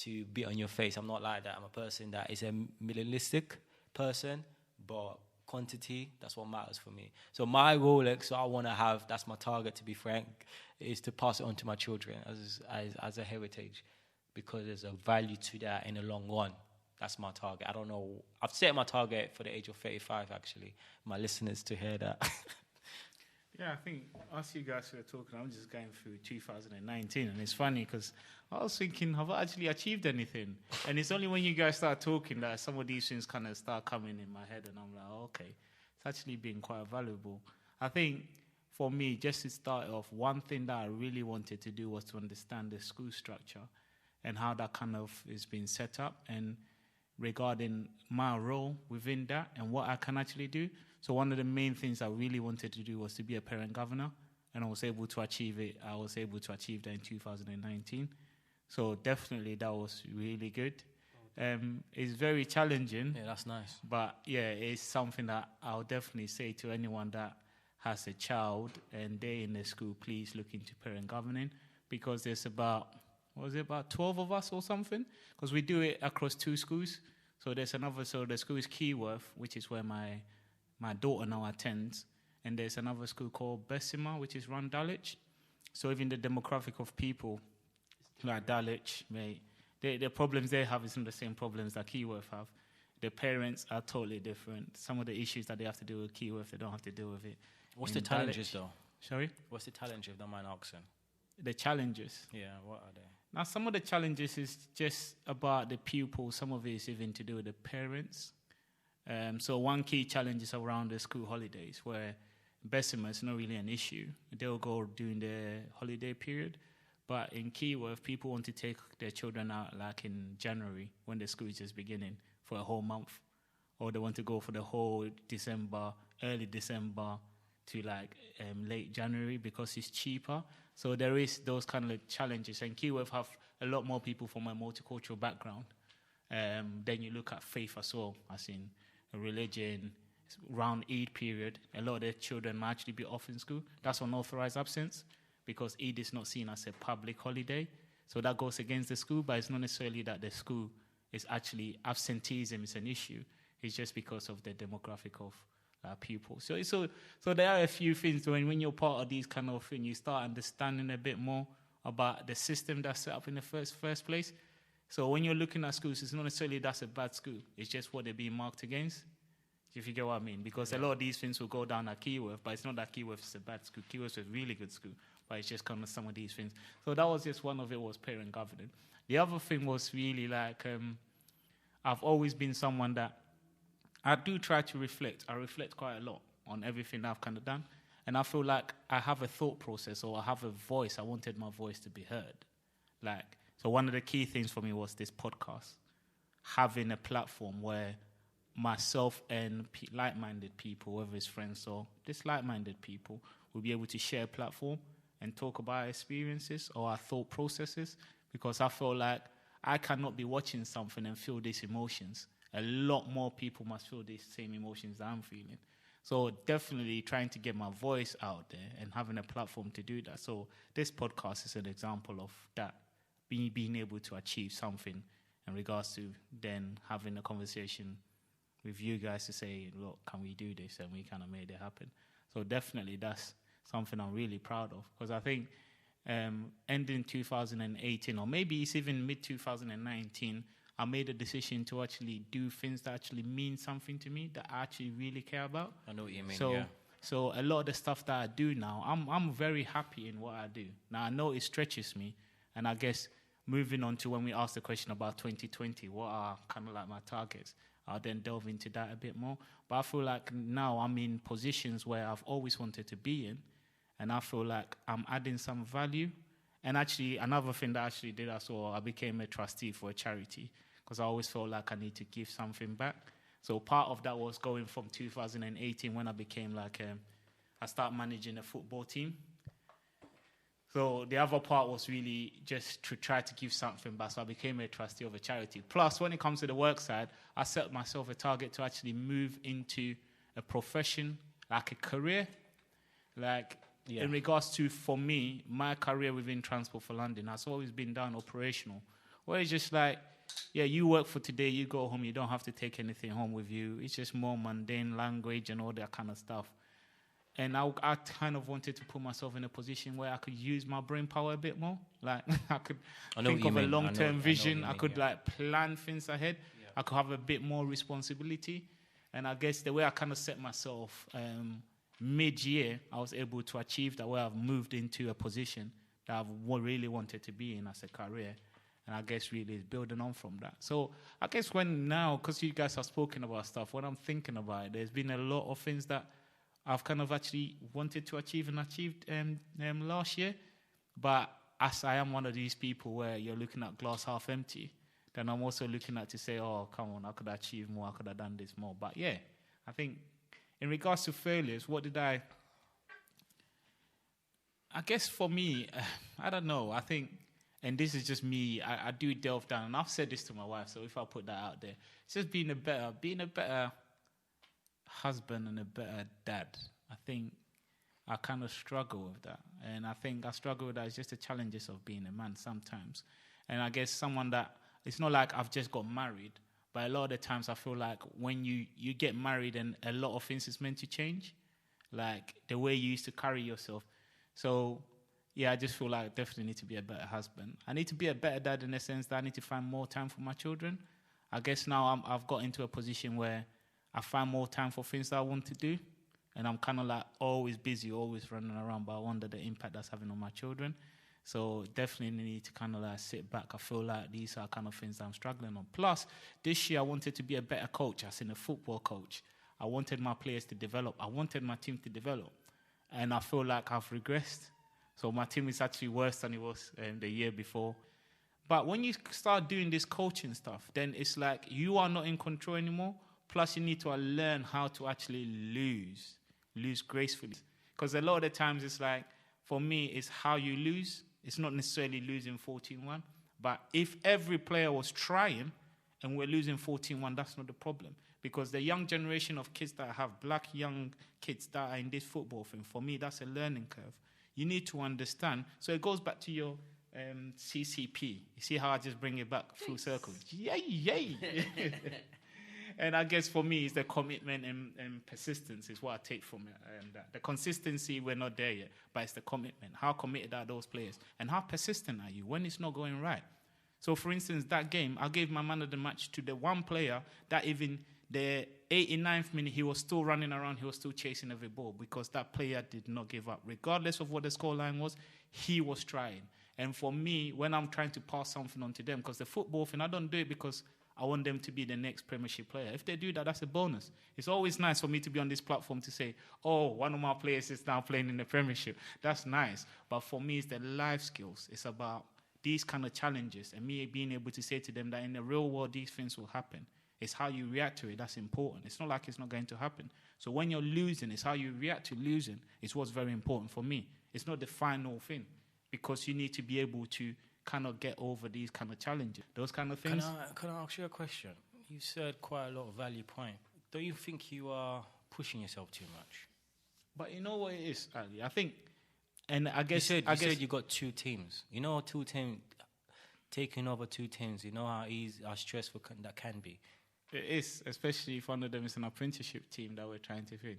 S4: to be on your face. I'm not like that. I'm a person that is a minimalistic person, but quantity, that's what matters for me. So my Rolex, I want to have, that's my target, to be frank, is to pass it on to my children as a heritage, because there's a value to that in the long run. That's my target. I don't know. I've set my target for the age of 35, actually. My listeners to hear that.
S3: Yeah, I think as you guys were talking, I'm just going through 2019, and it's funny because I was thinking, have I actually achieved anything? And it's only when you guys start talking that some of these things kind of start coming in my head, and I'm like, okay, it's actually been quite valuable. I think for me, just to start off, one thing that I really wanted to do was to understand the school structure and how that kind of is being set up, and regarding my role within that and what I can actually do. So one of the main things I really wanted to do was to be a parent governor, and I was able to achieve it. I was able to achieve that in 2019. So definitely that was really good. It's very challenging.
S4: Yeah, that's nice.
S3: But yeah, it's something that I'll definitely say to anyone that has a child and they're in the school, please look into parent governing, because there's about 12 of us or something? Because we do it across 2 schools. So there's another, so the school is Keyworth, which is where my daughter now attends. And there's another school called Bessemer, which is run Dulwich. So even the demographic of people like Dulwich, mate, the problems they have isn't the same problems that Keyworth have. The parents are totally different. Some of the issues that they have to deal with Keyworth, they don't have to deal with it.
S4: What's the challenges, though?
S3: Sorry?
S4: What's the challenge, if you don't mind asking?
S3: The challenges?
S4: Yeah, what are they?
S3: Now, some of the challenges is just about the pupils. Some of it is even to do with the parents. So one key challenge is around the school holidays, where Bessemer is not really an issue. They'll go during the holiday period. But in Keyworth, people want to take their children out like in January, when the school is just beginning, for a whole month. Or they want to go for the whole December, early December to like late January, because it's cheaper. So there is those kind of challenges. And Keyworth have a lot more people from a multicultural background. Then you look at faith as well, as in religion. Around Eid period, a lot of their children might actually be off in school. That's unauthorized absence, because Eid is not seen as a public holiday. So that goes against the school, but it's not necessarily that the school is actually, absenteeism is an issue. It's just because of the demographic of pupils. So there are a few things when you're part of these kind of things, you start understanding a bit more about the system that's set up in the first place. So when you're looking at schools, it's not necessarily that's a bad school. It's just what they're being marked against. if you get what I mean. Because a lot of these things will go down at Keyworth, but it's not that Keyworth is a bad school. Keyworth is a really good school, but it's just kind of some of these things. So that was just one of it, was parent governing. The other thing was really like, I've always been someone that I do try to reflect. I reflect quite a lot on everything that I've kind of done. And I feel like I have a thought process, or I have a voice. I wanted my voice to be heard. So one of the key things for me was this podcast, having a platform where myself and like-minded people, whether it's friends or just like-minded people, will be able to share a platform and talk about our experiences or our thought processes, because I feel like I cannot be watching something and feel these emotions. A lot more people must feel these same emotions that I'm feeling. So definitely trying to get my voice out there and having a platform to do that. So this podcast is an example of that, being able to achieve something in regards to then having a conversation with you guys to say, look, can we do this? And we kind of made it happen. So definitely that's something I'm really proud of, because I think ending 2018, or maybe it's even mid-2019, I made a decision to actually do things that actually mean something to me, that I actually really care about.
S4: I know what you mean,
S3: So a lot of the stuff that I do now, I'm very happy in what I do. Now, I know it stretches me, and I guess moving on to when we asked the question about 2020, what are kind of like my targets, I'll then delve into that a bit more. But I feel like now I'm in positions where I've always wanted to be in, and I feel like I'm adding some value. And actually, another thing that I actually did as well, I became a trustee for a charity, because I always felt like I need to give something back. So part of that was going from 2018 when I became like, I started managing a football team. So the other part was really just to try to give something back. So I became a trustee of a charity. Plus, when it comes to the work side, I set myself a target to actually move into a profession, like a career. In regards to, for me, my career within Transport for London has always been done operational. Where it's just like, you work for today, you go home, you don't have to take anything home with you. It's just more mundane language and all that kind of stuff. And I kind of wanted to put myself in a position where I could use my brain power a bit more. Like, I could think of a long-term vision. I could plan things ahead. Yeah. I could have a bit more responsibility. And I guess the way I kind of set myself mid-year, I was able to achieve that, where I've moved into a position that I've really wanted to be in as a career. And I guess really is building on from that. So I guess because you guys have spoken about stuff, when I'm thinking about it, there's been a lot of things that I've kind of actually wanted to achieve and achieved last year. But as I am one of these people where you're looking at glass half empty, then I'm also looking at to say, oh, come on, I could achieve more, I could have done this more. But yeah, I think in regards to failures, what did I guess for me, I don't know, I think, and this is just me, I do delve down, and I've said this to my wife, so if I put that out there, it's just being a better husband and a better dad. I think I kind of struggle with that. And I think I struggle with that. It's just the challenges of being a man sometimes. And I guess someone that, it's not like I've just got married, but a lot of the times I feel like when you get married and a lot of things is meant to change, like the way you used to carry yourself. So yeah, I just feel like I definitely need to be a better husband. I need to be a better dad in the sense that I need to find more time for my children. I guess now I've got into a position where I find more time for things that I want to do. And I'm kind of like always busy, always running around, but I wonder the impact that's having on my children. So definitely need to kind of like sit back. I feel like these are kind of things that I'm struggling on. Plus, this year I wanted to be a better coach, as in a football coach. I wanted my players to develop. I wanted my team to develop. And I feel like I've regressed. So my team is actually worse than it was the year before. But when you start doing this coaching stuff, then it's like you are not in control anymore. Plus, you need to learn how to actually lose gracefully. Because a lot of the times it's like, for me, it's how you lose. It's not necessarily losing 14-1. But if every player was trying and we're losing 14-1, that's not the problem. Because the young generation of kids that have black young kids that are in this football thing, for me, that's a learning curve. You need to understand. So it goes back to your CCP. You see how I just bring it back full circle? Yay! And I guess for me, it's the commitment and persistence is what I take from it. And the consistency, we're not there yet, but it's the commitment. How committed are those players? And how persistent are you when it's not going right? So, for instance, that game, I gave my man of the match to the one player that even the 89th minute, he was still running around. He was still chasing every ball because that player did not give up. Regardless of what the scoreline was, he was trying. And for me, when I'm trying to pass something on to them, because the football thing, I don't do it because I want them to be the next Premiership player. If they do that, that's a bonus. It's always nice for me to be on this platform to say, oh, one of my players is now playing in the Premiership. That's nice. But for me, it's the life skills. It's about these kind of challenges and me being able to say to them that in the real world, these things will happen. It's how you react to it that's important. It's not like it's not going to happen. So when you're losing, it's how you react to losing. It's what's very important for me. It's not the final thing, because you need to be able to kind of get over these kind of challenges, those kind of things.
S4: Can I ask you a question? You said quite a lot of value point. Don't you think you are pushing yourself too much?
S3: But you know what it is, Ali? I think, and I guess...
S4: You said you got 2 teams. You know, taking over 2 teams, you know how stressful that can be.
S3: It is, especially if one of them is an apprenticeship team that we're trying to win.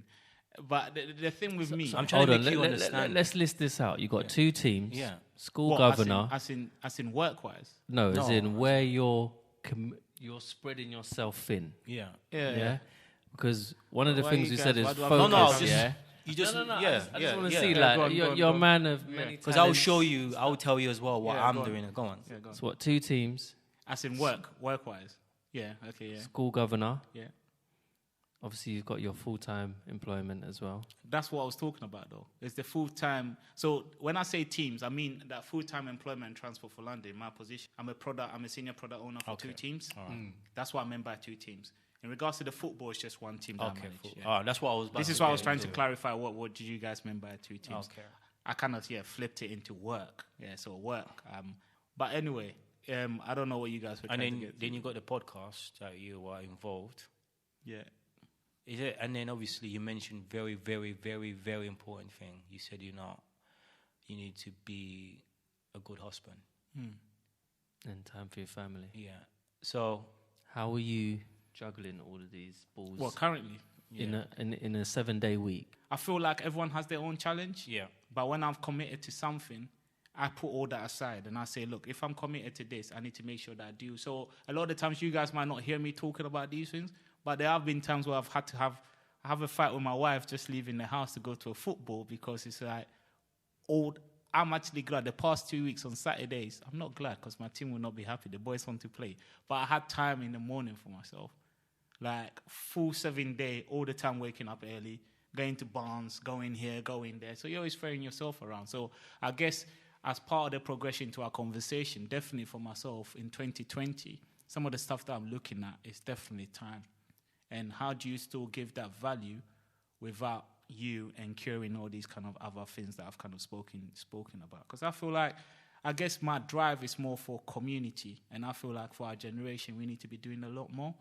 S3: But the thing with me...
S4: So I'm trying to make you
S2: understand. Let's list this out. You've got 2 teams.
S4: Yeah.
S2: School governor.
S3: As in work-wise?
S2: No, as in where you're spreading yourself thin.
S4: Yeah.
S2: Yeah. Because one of the things you said is focus.
S4: No,
S2: yeah.
S4: You just,
S2: I just want to
S4: yeah.
S2: see, like, you're a man of many talents.
S4: Because I'll show you, I'll tell you as well what I'm doing. Go on.
S3: Yeah, go on.
S2: So what, 2 teams?
S3: As in work-wise? Yeah, okay, yeah.
S2: School governor.
S3: Yeah.
S2: Obviously, you've got your full-time employment as well.
S3: That's what I was talking about, though. It's the full-time. So when I say teams, I mean that full-time employment and transport for London, my position. I'm a senior product owner for 2 teams. Right. That's what I meant by 2 teams. In regards to the football, it's just 1 team that I manage. Yeah.
S4: That's what I was.
S3: This is why I was trying to clarify what did you guys mean by 2 teams.
S4: Okay.
S3: I kind of flipped it into work. Yeah, so work. But anyway, I don't know what you guys were trying to get.
S4: And then you got the podcast that you were involved.
S3: Yeah.
S4: Is it? And then obviously you mentioned very, very, very, very important thing. You said you need to be a good husband.
S2: And time for your family.
S4: Yeah. So
S2: how are you juggling all of these balls?
S3: Well, currently
S2: in a 7-day week.
S3: I feel like everyone has their own challenge.
S4: Yeah.
S3: But when I'm committed to something, I put all that aside and I say, look, if I'm committed to this, I need to make sure that I do. So a lot of the times you guys might not hear me talking about these things, but there have been times where I've had to have a fight with my wife just leaving the house to go to a football because it's like I'm actually glad the past 2 weeks on Saturdays, I'm not glad because my team will not be happy. The boys want to play. But I had time in the morning for myself. Like full 7-day, all the time waking up early, going to Barnes, going here, going there. So you're always throwing yourself around. So I guess as part of the progression to our conversation, definitely for myself in 2020, some of the stuff that I'm looking at is definitely time. And how do you still give that value without you incurring all these kind of other things that I've kind of spoken about? Because I feel like, I guess my drive is more for community. And I feel like for our generation, we need to be doing a lot more.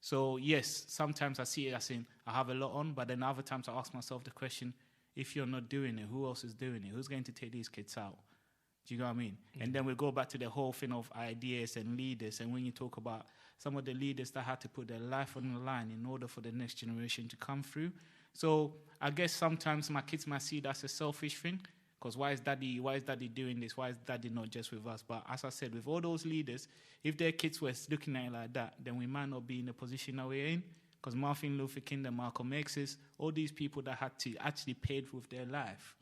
S3: So yes, sometimes I see it as in I have a lot on, but then other times I ask myself the question, if you're not doing it, who else is doing it? Who's going to take these kids out? Do you know what I mean? Mm-hmm. And then we go back to the whole thing of ideas and leaders. And when you talk about some of the leaders that had to put their life on the line in order for the next generation to come through. So I guess sometimes my kids might see that as a selfish thing. Because why is daddy doing this? Why is daddy not just with us? But as I said, with all those leaders, if their kids were looking at it like that, then we might not be in the position that we're in. Because Martin Luther King and Malcolm X's, all these people that had to actually pay with their life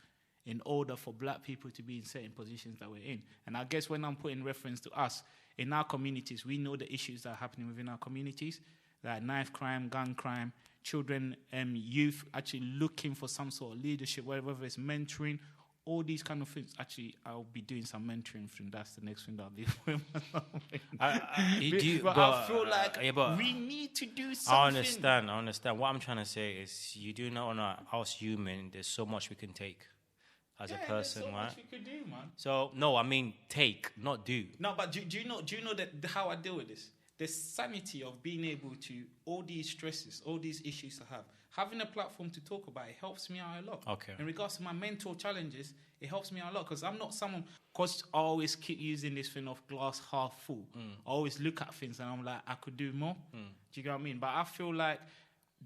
S3: in order for black people to be in certain positions that we're in. And I guess when I'm putting reference to us, in our communities, we know the issues that are happening within our communities, like knife crime, gun crime, children, youth actually looking for some sort of leadership, whether it's mentoring, all these kind of things. Actually, I'll be doing some mentoring thing. That's the next thing that I'll be doing. I feel like we need to do something.
S4: I understand. What I'm trying to say is you do not want to, us human, there's so much we can take as a person,
S3: there's so
S4: right?
S3: much we could do, man.
S4: So, no, I mean take, not do.
S3: No, but do you know that how I deal with this? The sanity of being able to, all these stresses, all these issues I have, having a platform to talk about it helps me out a lot.
S4: Okay.
S3: In regards to my mental challenges, it helps me out a lot because I'm not someone, because I always keep using this thing of glass half full. I always look at things and I'm like, I could do more. Do you get what I mean? But I feel like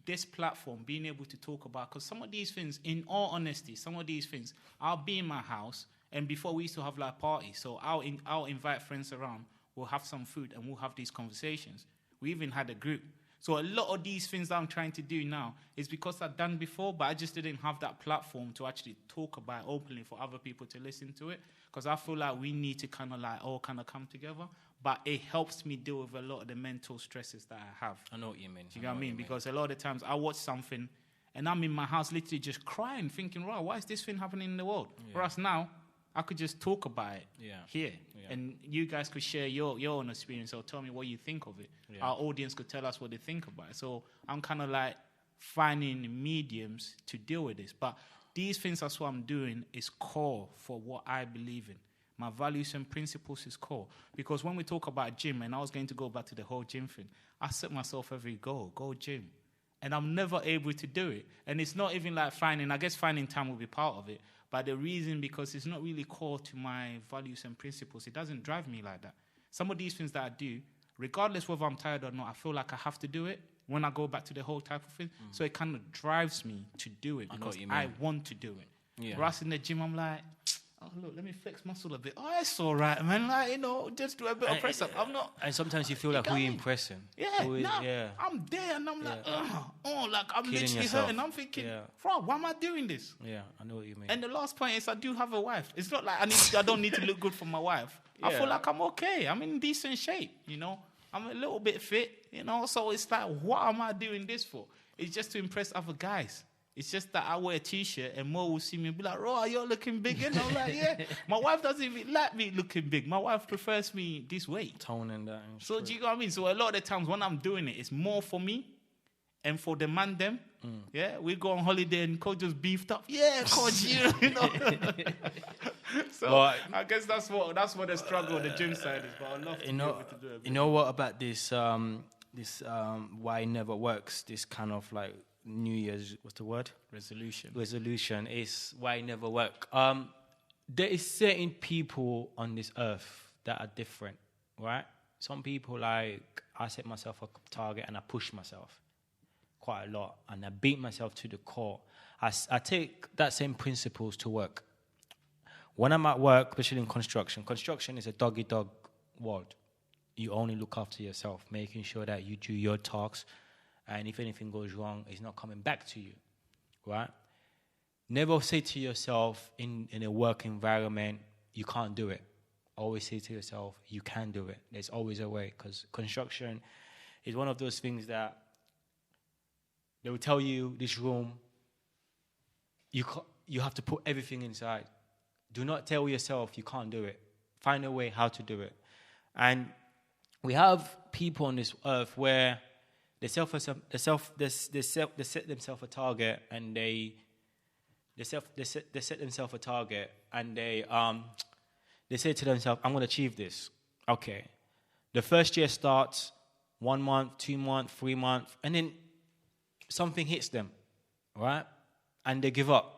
S3: this platform, being able to talk about, because some of these things, in all honesty, some of these things, I'll be in my house, and before we used to have like parties, so I'll invite friends around, we'll have some food, and we'll have these conversations. We even had a group. So a lot of these things that I'm trying to do now is because I've done before, but I just didn't have that platform to actually talk about it openly for other people to listen to it. Because I feel like we need to kind of like all kind of come together. But it helps me deal with a lot of the mental stresses that I have.
S4: I know what you mean.
S3: Do you know what I mean? Because a lot of the times I watch something and I'm in my house literally just crying, thinking, wow, why is this thing happening in the world?
S4: Yeah.
S3: Whereas now, I could just talk about it here.
S4: Yeah.
S3: And you guys could share your own experience or tell me what you think of it.
S4: Yeah.
S3: Our audience could tell us what they think about it. So I'm kind of like finding mediums to deal with this. But these things, that's what I'm doing, is core for what I believe in. My values and principles is core. Because when we talk about gym, and I was going to go back to the whole gym thing, I set myself every goal, go gym. And I'm never able to do it. And it's not even like finding time will be part of it. But the reason, because it's not really core to my values and principles. It doesn't drive me like that. Some of these things that I do, regardless whether I'm tired or not, I feel like I have to do it when I go back to the whole type of thing. So it kind of drives me to do it because I want to do it.
S4: Yeah.
S3: Whereas in the gym, I'm like, oh, look, let me flex muscle a bit. Oh, it's all right, man. Like, just do a bit of press up. I'm not.
S4: And sometimes you feel like, who are you impressing?
S3: Yeah,
S4: Yeah.
S3: I'm there and I'm like, like I'm
S4: Killing
S3: literally
S4: yourself.
S3: hurting. I'm thinking,
S4: Yeah.
S3: why am I doing this?
S4: Yeah, I know what you mean.
S3: And the last point is, I do have a wife. It's not like I don't need to look good for my wife. I
S4: Yeah.
S3: feel like I'm okay. I'm in decent shape, I'm a little bit fit, So it's like, what am I doing this for? It's just to impress other guys. It's just that I wear a T-shirt and Mo will see me and be like, "Oh, you're looking big." And I'm like, yeah. My wife doesn't even like me looking big. My wife prefers me this way.
S4: Tone and that. And
S3: So do you know what I mean? So a lot of the times when I'm doing it, it's more for me and for the man them. Yeah, we go on holiday and coach just beefed up. Yeah, coach, So
S4: Well,
S3: I guess that's what the struggle on the gym side is. But I love to be able to do it.
S4: You know what about this? Why it never works? This kind of like New Year's, what's the word? Resolution is why it never work. There is certain people on this earth that are different, right? Some people, like, I set myself a target and I push myself quite a lot and I beat myself to the core. I take that same principles to work. When I'm at work, especially in construction is a dog-eat-dog world. You only look after yourself, making sure that you do your tasks, and if anything goes wrong, it's not coming back to you, right? Never say to yourself in a work environment, you can't do it. Always say to yourself, you can do it. There's always a way, because construction is one of those things that they will tell you, this room, you have to put everything inside. Do not tell yourself you can't do it. Find a way how to do it. And we have people on this earth where they set themselves a target, and they set themselves a target, and they say to themselves, "I'm going to achieve this." Okay, the first year starts, 1 month, 2 months, 3 months, and then something hits them, right? And they give up.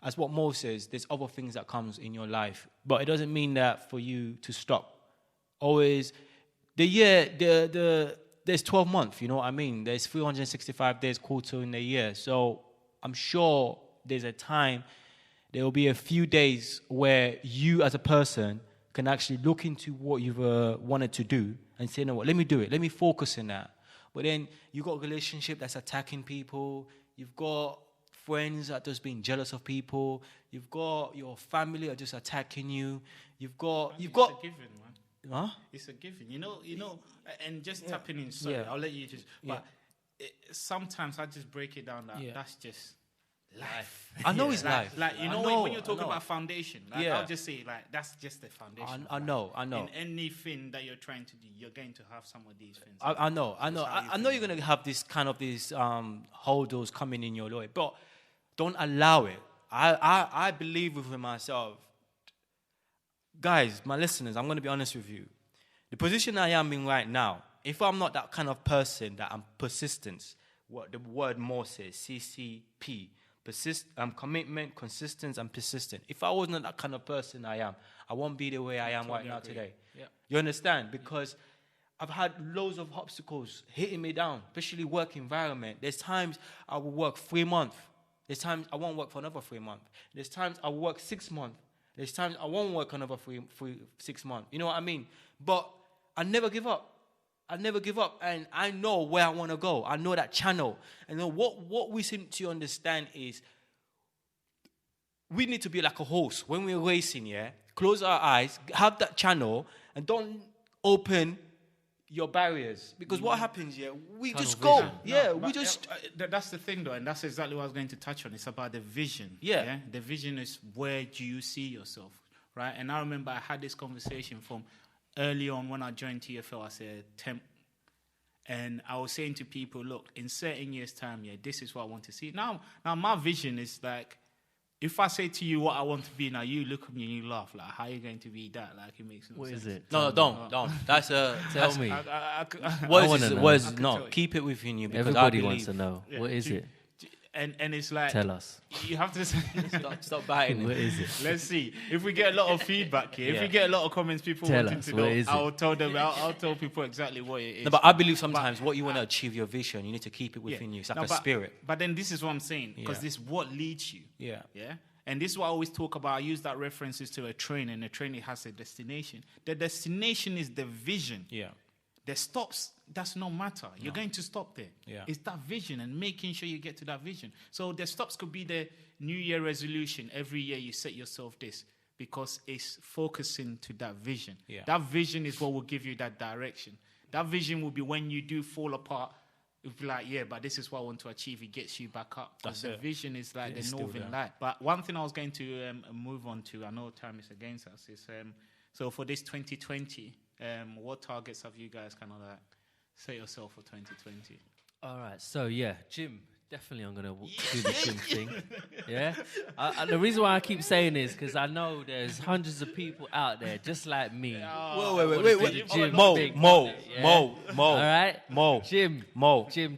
S4: As what Mo says, there's other things that comes in your life, but it doesn't mean that for you to stop. Always, there's 12 months, you know what I mean? There's 365 days quarter in a year. So I'm sure there's a time, there will be a few days where you as a person can actually look into what you've wanted to do and say, you know what, let me do it. Let me focus on that. But then you've got a relationship that's attacking people. You've got friends that are just being jealous of people. You've got your family are just attacking you. It's a given, man.
S2: Huh?
S3: It's a given, and just tapping in. Sorry, I'll let you just. But sometimes I just break it down that that's just life.
S2: I know it's life.
S3: Like when you're talking about foundation, I'll just say that's just the foundation.
S2: I know.
S3: In anything that you're trying to do, you're going to have some of these things.
S2: I know. I know you're going to have these holders coming in your way, but don't allow it. I believe within myself. Guys, my listeners, I'm going to be honest with you. The position I am in right now, if I'm not that kind of person that I'm persistent, what the word more says, CCP, commitment, consistent, and persistent. If I wasn't that kind of person I won't be the way I am right now today.
S3: Yeah.
S2: You understand? Because I've had loads of obstacles hitting me down, especially work environment. There's times I will work 3 months. There's times I won't work for another 3 months. There's times I will work 6 months. There's times I won't work another 6 months. You know what I mean? But I never give up.
S4: I never give up, and I know where I want to go. I know that channel. And then what we seem to understand is we need to be like a horse when we're racing. Yeah, close our eyes, have that channel, and don't open your barriers, because what happens? Yeah, we
S2: Tunnel
S4: just go.
S2: vision.
S4: Yeah,
S3: But,
S4: we just.
S3: that's the thing, though, and that's exactly what I was going to touch on. It's about the vision.
S4: Yeah.
S3: The vision is where do you see yourself, right? And I remember I had this conversation from early on when I joined TFL as a temp, and I was saying to people, look, in certain years' time, yeah, this is what I want to see. Now my vision is like, if I say to you what I want to be now, you look at me and you laugh. Like, how are you going to be that? Like, it makes no
S2: What
S3: sense.
S2: is it?
S4: No, don't. That's
S2: Tell me.
S4: Words
S2: know.
S4: words.
S3: I can
S4: No,
S3: tell you.
S4: keep it within you, because
S2: Everybody
S4: I believe.
S2: wants to know.
S3: Yeah,
S2: What is it?
S3: And it's like,
S2: Tell us.
S3: you have to say,
S4: Stop biting
S2: What
S4: it.
S2: is it?
S3: let's see. If we get a lot of feedback here, if
S4: Yeah.
S3: we get a lot of comments, people
S2: Tell
S3: wanting
S2: us,
S3: to
S2: what
S3: know,
S2: is it?
S3: I'll tell them, I'll tell people exactly what it is.
S4: No, but I believe sometimes what you want to achieve, your vision, you need to keep it within you. It's like
S3: No,
S4: a spirit.
S3: But then this is what I'm saying, because
S4: Yeah.
S3: this is what leads you.
S4: Yeah.
S3: Yeah. And this is what I always talk about. I use that references to a train, and a train, it has a destination. The destination is the vision.
S4: Yeah.
S3: The stops, does not matter. You're going to stop there.
S4: Yeah.
S3: It's that vision and making sure you get to that vision. So the stops could be the New Year resolution. Every year you set yourself this, because it's focusing to that vision.
S4: Yeah.
S3: That vision is what will give you that direction. That vision will be when you do fall apart. You'll be like, yeah, but this is what I want to achieve. It gets you back up.
S4: That's
S3: the
S4: it.
S3: vision is like
S4: It's
S3: the
S4: still
S3: northern
S4: there.
S3: light. But one thing I was going to move on to, I know time is against us, is so for this 2020, what targets have you guys kind of like set yourself for 2020?
S2: All right. So yeah, gym. Definitely, I'm gonna do the gym thing. Yeah. The reason why I keep saying this because I know there's hundreds of people out there just like me.
S4: Wait.
S2: wanna do the gym thing.
S4: Mo.
S2: All right.
S4: Mo.
S2: Gym.
S4: Mo.
S2: Gym.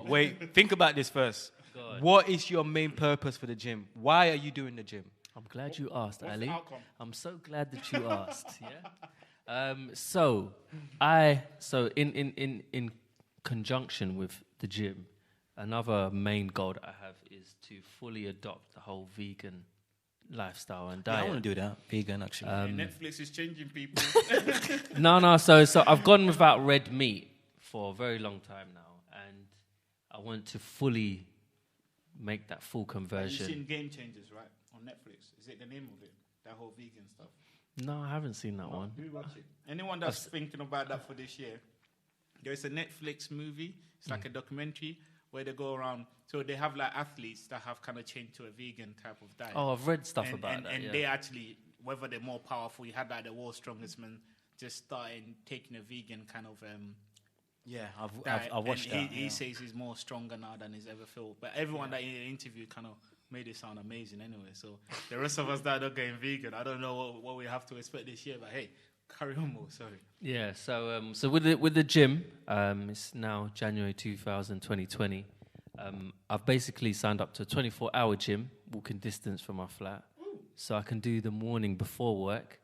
S4: Wait. Think about this first.
S2: God.
S4: What is your main purpose for the gym? Why are you doing the gym?
S2: I'm glad you asked,
S3: What's
S2: Ali.
S3: the outcome?
S2: I'm so glad that you asked. Yeah. So in conjunction with the gym, another main goal that I have is to fully adopt the whole vegan lifestyle and
S4: Yeah, I
S2: diet.
S4: want to do that. Vegan, actually.
S3: Netflix is changing people.
S2: No. So I've gone without red meat for a very long time now, and I want to fully make that full
S3: You've
S2: conversion.
S3: seen Game Changers, right? On Netflix. Is it the name of it? That whole vegan stuff.
S2: No, I haven't seen that one.
S3: Who watch it? Anyone that's thinking about that for this year, there's a Netflix movie. It's like a documentary where they go around. So they have like athletes that have kind of changed to a vegan type of diet.
S2: Oh, I've read stuff
S3: and,
S2: about
S3: and,
S2: that.
S3: And
S2: yeah.
S3: they actually, whether they're more powerful, you had like the world's strongest man just starting taking a vegan kind of
S4: Yeah,
S3: diet.
S4: I've watched
S3: and
S4: that.
S3: He says he's more stronger now than he's ever felt. But everyone that he interviewed kind of made it sound amazing anyway. So the rest of us that are not going vegan, I don't know what we have to expect this year. But hey, carry on more. Sorry.
S2: Yeah, so with the gym, it's now January 2020. I've basically signed up to a 24-hour gym, walking distance from my flat, so I can do the morning before work.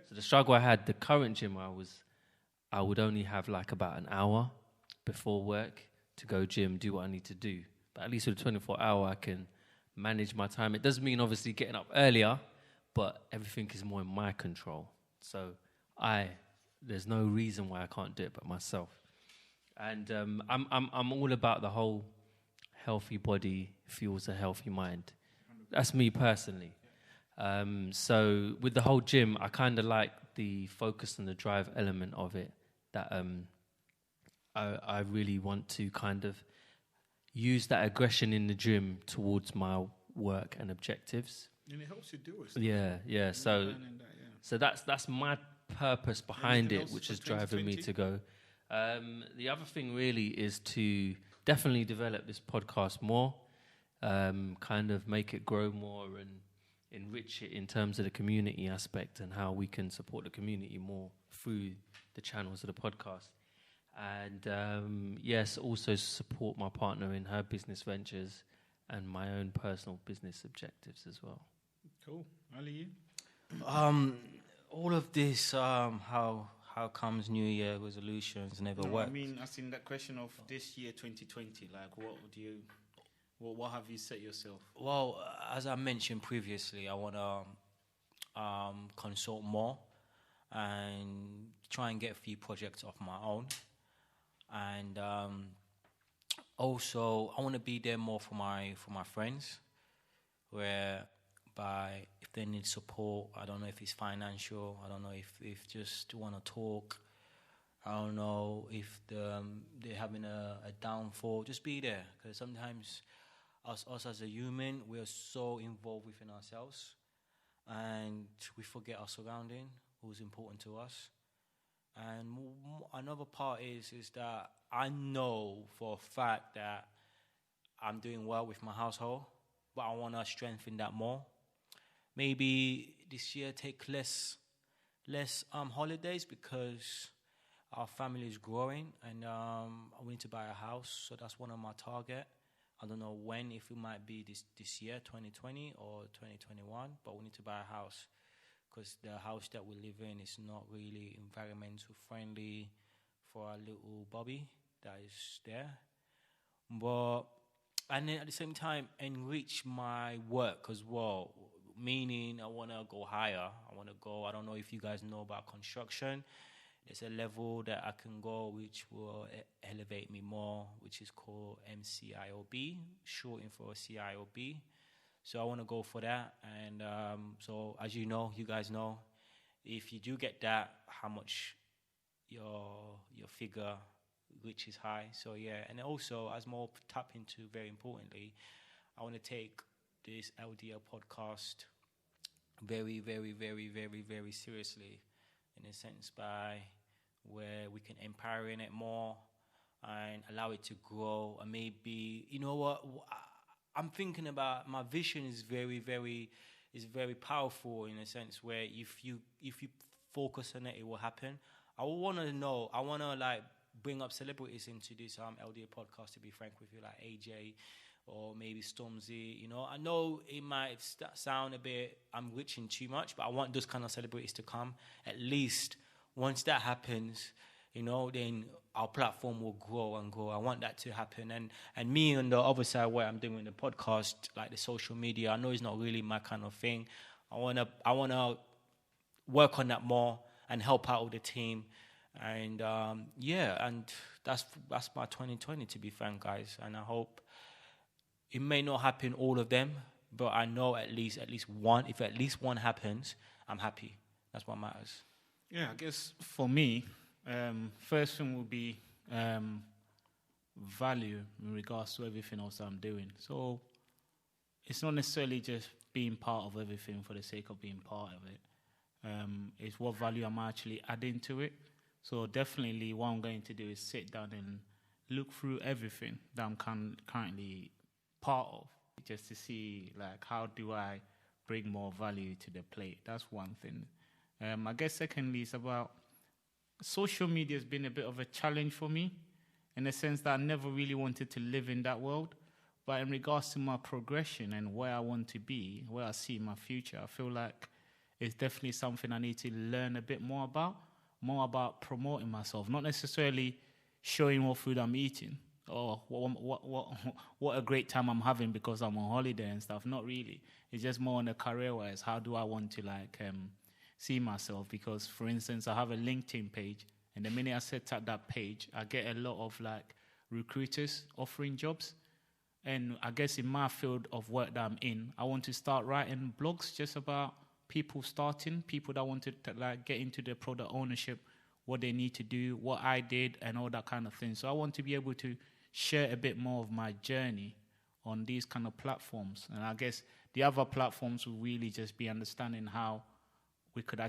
S2: So the struggle I had, the current gym I would only have like about an hour before work to go gym, do what I need to do. But at least with the 24-hour, I can manage my time. It doesn't mean obviously getting up earlier, but everything is more in my control. So there's no reason why I can't do it but myself. And I'm all about the whole healthy body fuels a healthy mind. That's me personally. So with the whole gym, I kind of like the focus and the drive element of it. That I really want to kind of use that aggression in the gym towards my work and objectives.
S3: And it helps you do it.
S2: Yeah. So that's my purpose behind
S3: Anything
S2: it,
S3: else
S2: which
S3: for
S2: is driving me
S3: 2020?
S2: to go. The other thing really is to definitely develop this podcast more, kind of make it grow more and enrich it in terms of the community aspect and how we can support the community more through the channels of the podcast. And yes, also support my partner in her business ventures and my own personal business objectives as well.
S3: Cool. Ali, you?
S4: All of this, how comes New Year resolutions never
S3: No,
S4: work?
S3: I mean, as in that question of this year, 2020, like what have you set yourself?
S4: Well, as I mentioned previously, I want to consult more and try and get a few projects of my own. and also I want to be there more for my friends, whereby if they need support, I don't know if it's financial, I don't know if just want to talk, I don't know if they're having a downfall, just be there, because sometimes us as a human, we are so involved within ourselves, and we forget our surrounding, who's important to us. And another part is that I know for a fact that I'm doing well with my household, but I want to strengthen that more. Maybe this year take less holidays, because our family is growing, and we need to buy a house. So that's one of my target. I don't know when, if it might be this year, 2020 or 2021, but we need to buy a house, because the house that we live in is not really environmental friendly for our little Bobby that is there. But and then at the same time enrich my work as well. Meaning I wanna go higher. I don't know if you guys know about construction. There's a level that I can go which will elevate me more, which is called MCIOB, shorting for CIOB. So I want to go for that. And so as you guys know, if you do get that, how much your figure reaches high. So yeah, and also as more tap into, very importantly, I want to take this LDL podcast very, very, very, very, very seriously, in a sense, by where we can empower in it more and allow it to grow. And maybe, you know what, I'm thinking about, my vision is very, very, is very powerful, in a sense where if you focus on it, it will happen. I want to like bring up celebrities into this LDA podcast, to be frank with you, like AJ or maybe Stormzy. You know, I know it might sound a bit, I'm reaching too much, but I want those kind of celebrities to come. At least once that happens, you know, then our platform will grow and grow. I want that to happen. And me on the other side, where I'm doing the podcast, like the social media, I know it's not really my kind of thing. I wanna work on that more and help out with the team. And and that's my 2020, to be frank, guys. And I hope it may not happen all of them, but I know at least one. If at least one happens, I'm happy. That's what matters.
S3: Yeah, I guess for me, first thing would be value in regards to everything else I'm doing. So it's not necessarily just being part of everything for the sake of being part of it. It's what value I'm actually adding to it. So definitely what I'm going to do is sit down and look through everything that I'm currently part of, just to see like how do I bring more value to the plate. That's one thing. I guess secondly, it's about social media has been a bit of a challenge for me, in the sense that I never really wanted to live in that world. But in regards to my progression and where I want to be, where I see my future, I feel like it's definitely something I need to learn a bit more about promoting myself, not necessarily showing what food I'm eating or what a great time I'm having because I'm on holiday and stuff. Not really. It's just more on a career-wise. How do I want to see myself? Because, for instance, I have a LinkedIn page, and the minute I set up that page, I get a lot of recruiters offering jobs. And I guess in my field of work that I'm in, I want to start writing blogs just about people that want to get into the product ownership, what they need to do, what I did, and all that kind of thing. So I want to be able to share a bit more of my journey on these kind of platforms. And I guess the other platforms will really just be understanding how we could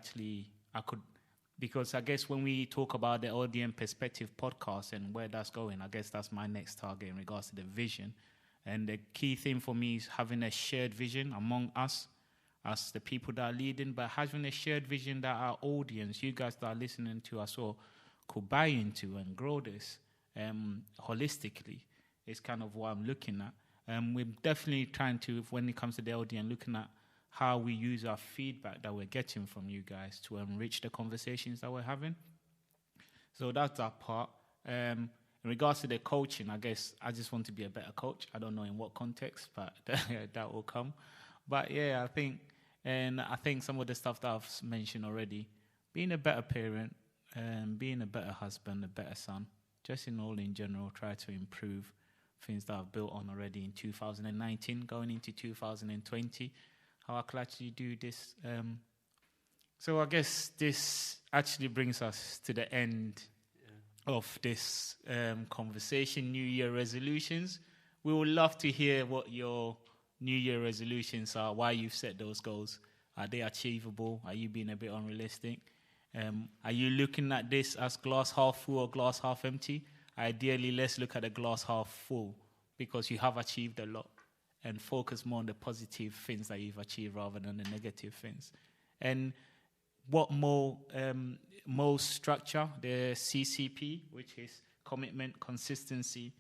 S3: because I guess when we talk about the ODM Perspective podcast and where that's going, I guess that's my next target in regards to the vision. And the key thing for me is having a shared vision among us as the people that are leading, but having a shared vision that our audience, you guys that are listening to us all, could buy into and grow this holistically is kind of what I'm looking at. We're definitely trying to, when it comes to the LDN, looking at how we use our feedback that we're getting from you guys to enrich the conversations that we're having. So that's that part. In regards to the coaching, I guess I just want to be a better coach. I don't know in what context, but that will come. But yeah, I think some of the stuff that I've mentioned already, being a better parent, being a better husband, a better son, just in all in general, try to improve things that I've built on already in 2019, going into 2020, how I could actually do this. So I guess this actually brings us to the end of this conversation, New Year resolutions. We would love to hear what your New Year resolutions are, why you've set those goals. Are they achievable? Are you being a bit unrealistic? Are you looking at this as glass half full or glass half empty? Ideally, let's look at the glass half full, because you have achieved a lot, and focus more on the positive things that you've achieved rather than the negative things. And what more structure, the CCP, which is commitment, consistency,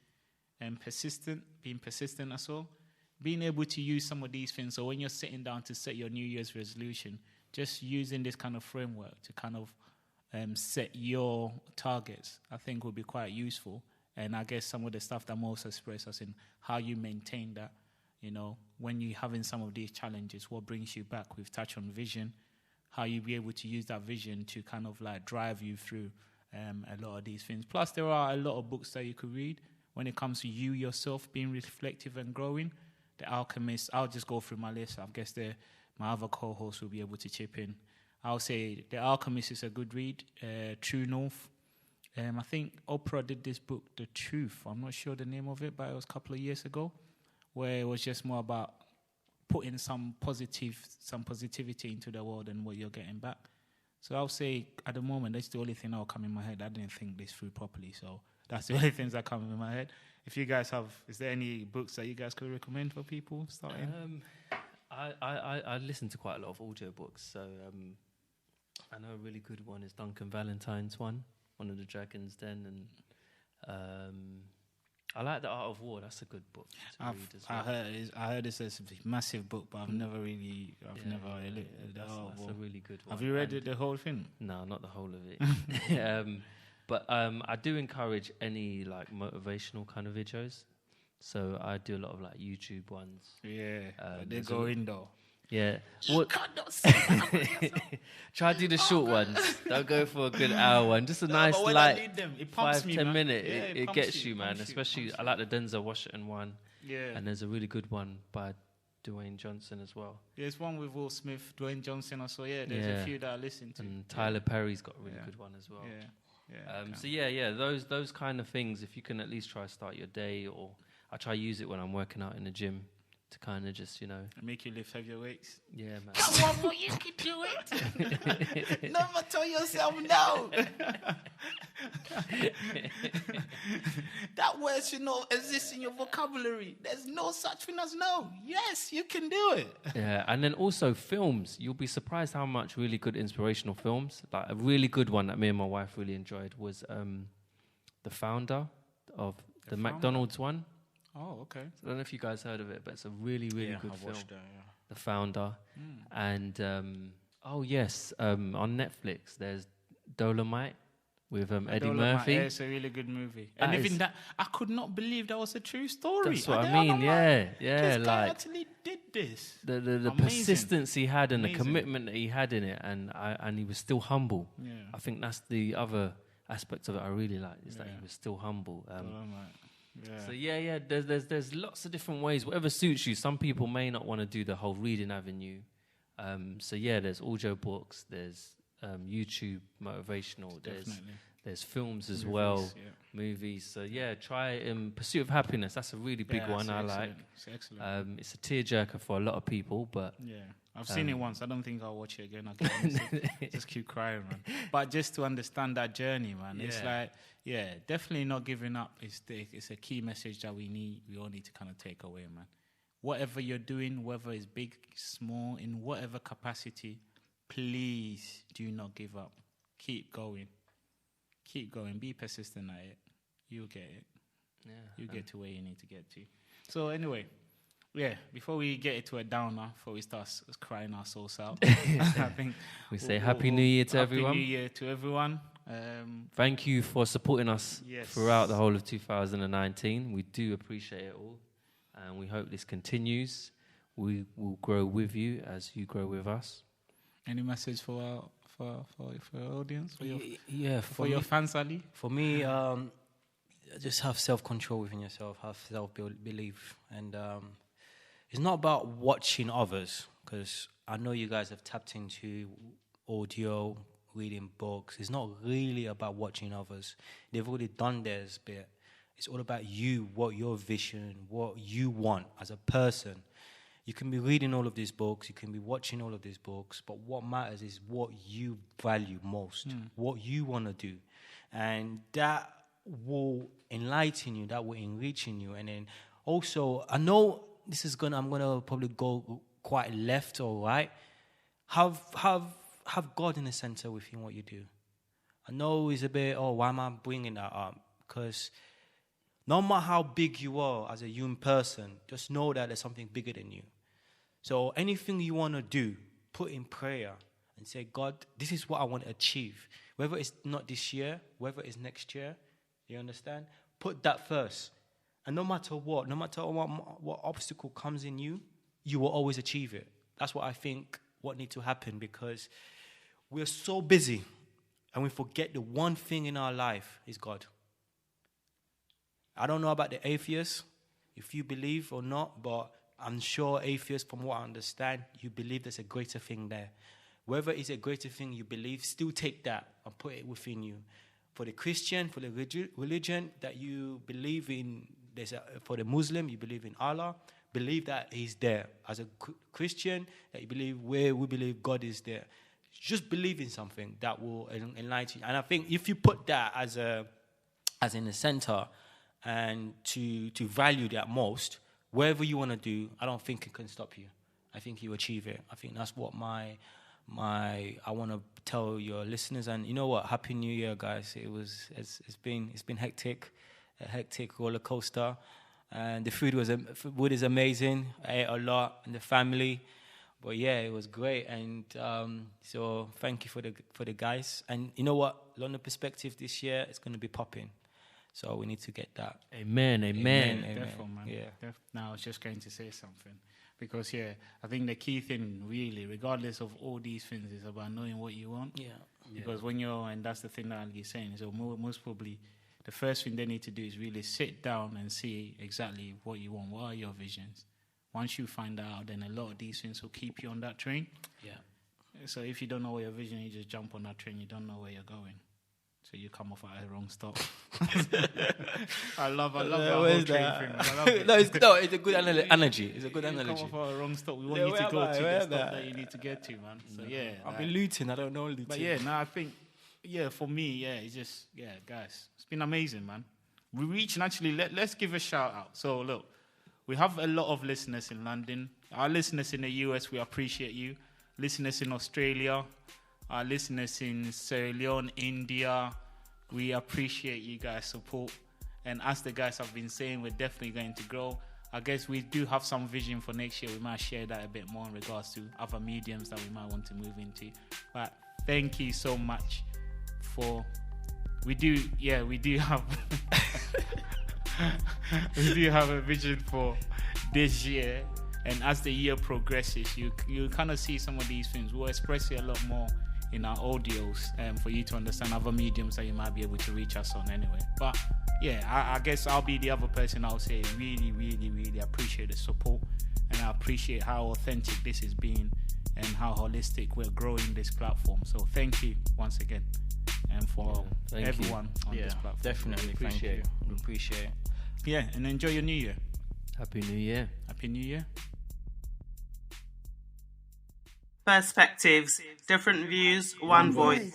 S3: and being persistent as well. Being able to use some of these things. So when you're sitting down to set your New Year's resolution, just using this kind of framework to kind of set your targets, I think will be quite useful. And I guess some of the stuff that most express us in how you maintain that, when you're having some of these challenges, what brings you back. We've touched on vision, how you be able to use that vision to kind of like drive you through a lot of these things. Plus, there are a lot of books that you could read when it comes to you yourself being reflective and growing. The Alchemist, I'll just go through my list. I guess my other co-hosts will be able to chip in. I'll say The Alchemist is a good read. True North. I think Oprah did this book, The Truth. I'm not sure the name of it, but it was a couple of years ago, where it was just more about putting some positivity into the world and what you're getting back. So I'll say at the moment, that's the only thing that will come in my head. I didn't think this through properly, so that's the only things that come in my head. If you guys is there any books that you guys could recommend for people starting?
S2: I listen to quite a lot of audiobooks, so I know a really good one is Duncan Valentine's one of the Dragon's Den, and I like The Art of War. That's a good book to read as well.
S3: I heard it's a massive book, but I've never read it.
S2: That's a really good one.
S3: Have you read the whole thing?
S2: No, not the whole of it. But I do encourage any like motivational kind of videos. So I do a lot of like YouTube ones.
S3: Yeah, they go in though.
S2: Yeah. Try to do the short ones. Don't go for a good hour one. Just a nice like 5-10 minute. It gets you, man. Especially I like the Denzel Washington one.
S3: Yeah.
S2: And there's a really good one by Dwayne Johnson as well.
S3: There's one with Will Smith, Dwayne Johnson also. Yeah, there's a few that I listen to.
S2: And Tyler Perry's got a really good one as well.
S3: Yeah.
S2: Those kind of things. If you can at least try to start your day, or I try to use it when I'm working out in the gym to kind of just
S3: make you lift heavier weights.
S2: Yeah, man.
S3: Come on, boy, you can do it. Never tell yourself no. That word should not exist in your vocabulary. There's no such thing as no. Yes, you can do it.
S2: Yeah, and then also films. You'll be surprised how much really good inspirational films. Like a really good one that me and my wife really enjoyed was The Founder of the McDonald's one.
S3: Oh, okay.
S2: So I don't know if you guys heard of it, but it's a really, really good film.
S4: Watched that,
S2: The Founder. And, on Netflix, there's Dolomite with Eddie Murphy.
S3: Yeah, it's a really good movie. And even that, I could not believe that was a true story.
S2: That's what I mean, yeah.
S3: This guy actually did this.
S2: The persistence he had and the commitment that he had in it, and he was still humble.
S3: Yeah.
S2: I think that's the other aspect of it I really like, is that he was still humble.
S3: Yeah.
S2: So there's lots of different ways, whatever suits you. Some people may not want to do the whole reading avenue. There's audio books, there's YouTube motivational, there's films as well, movies. So try Pursuit of Happiness. That's a really big one I like.
S3: It's excellent.
S2: It's a tearjerker for a lot of people, but
S3: I've seen it once. I don't think I'll watch it again. I'll just keep crying, man. But just to understand that journey, man, it's like, definitely not giving up. It's a key message that we all need to kind of take away, man. Whatever you're doing, whether it's big, small, in whatever capacity, please do not give up. Keep going. Keep going. Be persistent at it. You'll get it.
S2: Yeah.
S3: You'll get to where you need to get to. So anyway, before we get into a downer, before we start crying our souls out, I think
S2: we say Happy New Year to everyone.
S3: Happy New Year to everyone.
S2: Thank you for supporting us throughout the whole of 2019. We do appreciate it all, and we hope this continues. We will grow with you as you grow with us.
S3: Any message for our audience?
S4: For
S3: your fans, Ali?
S4: For me, just have self-control within yourself, have self-belief. And it's not about watching others, because I know you guys have tapped into audio, reading books. It's not really about watching others. They've already done theirs bit. It's all about you, what your vision, what you want as a person. You can be reading all of these books, you can be watching all of these books, but what matters is what you value most, what you want to do. And that will enlighten you, that will enrich in you. And then also, I know I'm gonna probably go quite left or right. Have God in the center within what you do. I know it's a bit, why am I bringing that up? Because no matter how big you are as a human person, just know that there's something bigger than you. So anything you want to do, put in prayer and say, God, this is what I want to achieve. Whether it's not this year, whether it's next year, you understand? Put that first. And no matter what obstacle comes in you, you will always achieve it. That's what I think what needs to happen, because we're so busy and we forget the one thing in our life is God. I don't know about the atheists, if you believe or not, but I'm sure atheists, from what I understand, you believe there's a greater thing there. Whether it's a greater thing you believe, still take that and put it within you. For the Christian, for the religion that you believe in, for the Muslim, you believe in Allah, believe that He's there. As a Christian, that you believe we believe God is there. Just believe in something that will enlighten you. And I think if you put that as in the center and to value that most, wherever you want to do, I don't think it can stop you. I think you achieve it. I think that's what I want to tell your listeners. And you know what? Happy New Year, guys. It's been hectic, a hectic roller coaster, and the food is amazing. I ate a lot, and the family. But yeah, it was great, and so thank you for the guys. And you know what? London Perspective this year is going to be popping. So we need to get that.
S2: Amen.
S3: Definitely, man.
S4: Yeah.
S3: Now I was just going to say something. Because, I think the key thing, really, regardless of all these things, is about knowing what you want.
S4: Yeah.
S3: Because and that's the thing that Ali's saying, so most probably the first thing they need to do is really sit down and see exactly what you want. What are your visions? Once you find that out, then a lot of these things will keep you on that train.
S4: Yeah.
S3: So if you don't know what your vision is, you just jump on that train, you don't know where you're going. So you come off at a wrong stop. I love that whole train thing. I love it.
S4: It's a good analogy. It's a good analogy.
S3: You come off at a wrong stop. We want you to go to the stop that you need to get to, man. So
S4: I've been Luton. I don't know Luton.
S3: But I think, for me, it's just, guys, it's been amazing, man. We reached, and actually, let's give a shout out. So look, we have a lot of listeners in London. Our listeners in the US, we appreciate you. Listeners in Australia, our listeners in Sierra Leone, India, we appreciate you guys' support. And as the guys have been saying, we're definitely going to grow. I guess we do have some vision for next year. We might share that a bit more in regards to other mediums that we might want to move into. But thank you so much we do have we do have a vision for this year. And as the year progresses, you kind of see some of these things. We'll express it a lot more in our audios for you to understand other mediums that you might be able to reach us on anyway. But I guess I'll be the other person. I'll say really, really, really appreciate the support, and I appreciate how authentic this has been and how holistic we're growing this platform. So thank you once again, and for everyone on this platform.
S4: Definitely, thank you. We appreciate it.
S3: Yeah, and enjoy your New Year.
S2: Happy New Year.
S3: Happy New Year.
S1: Perspectives, different views, one voice.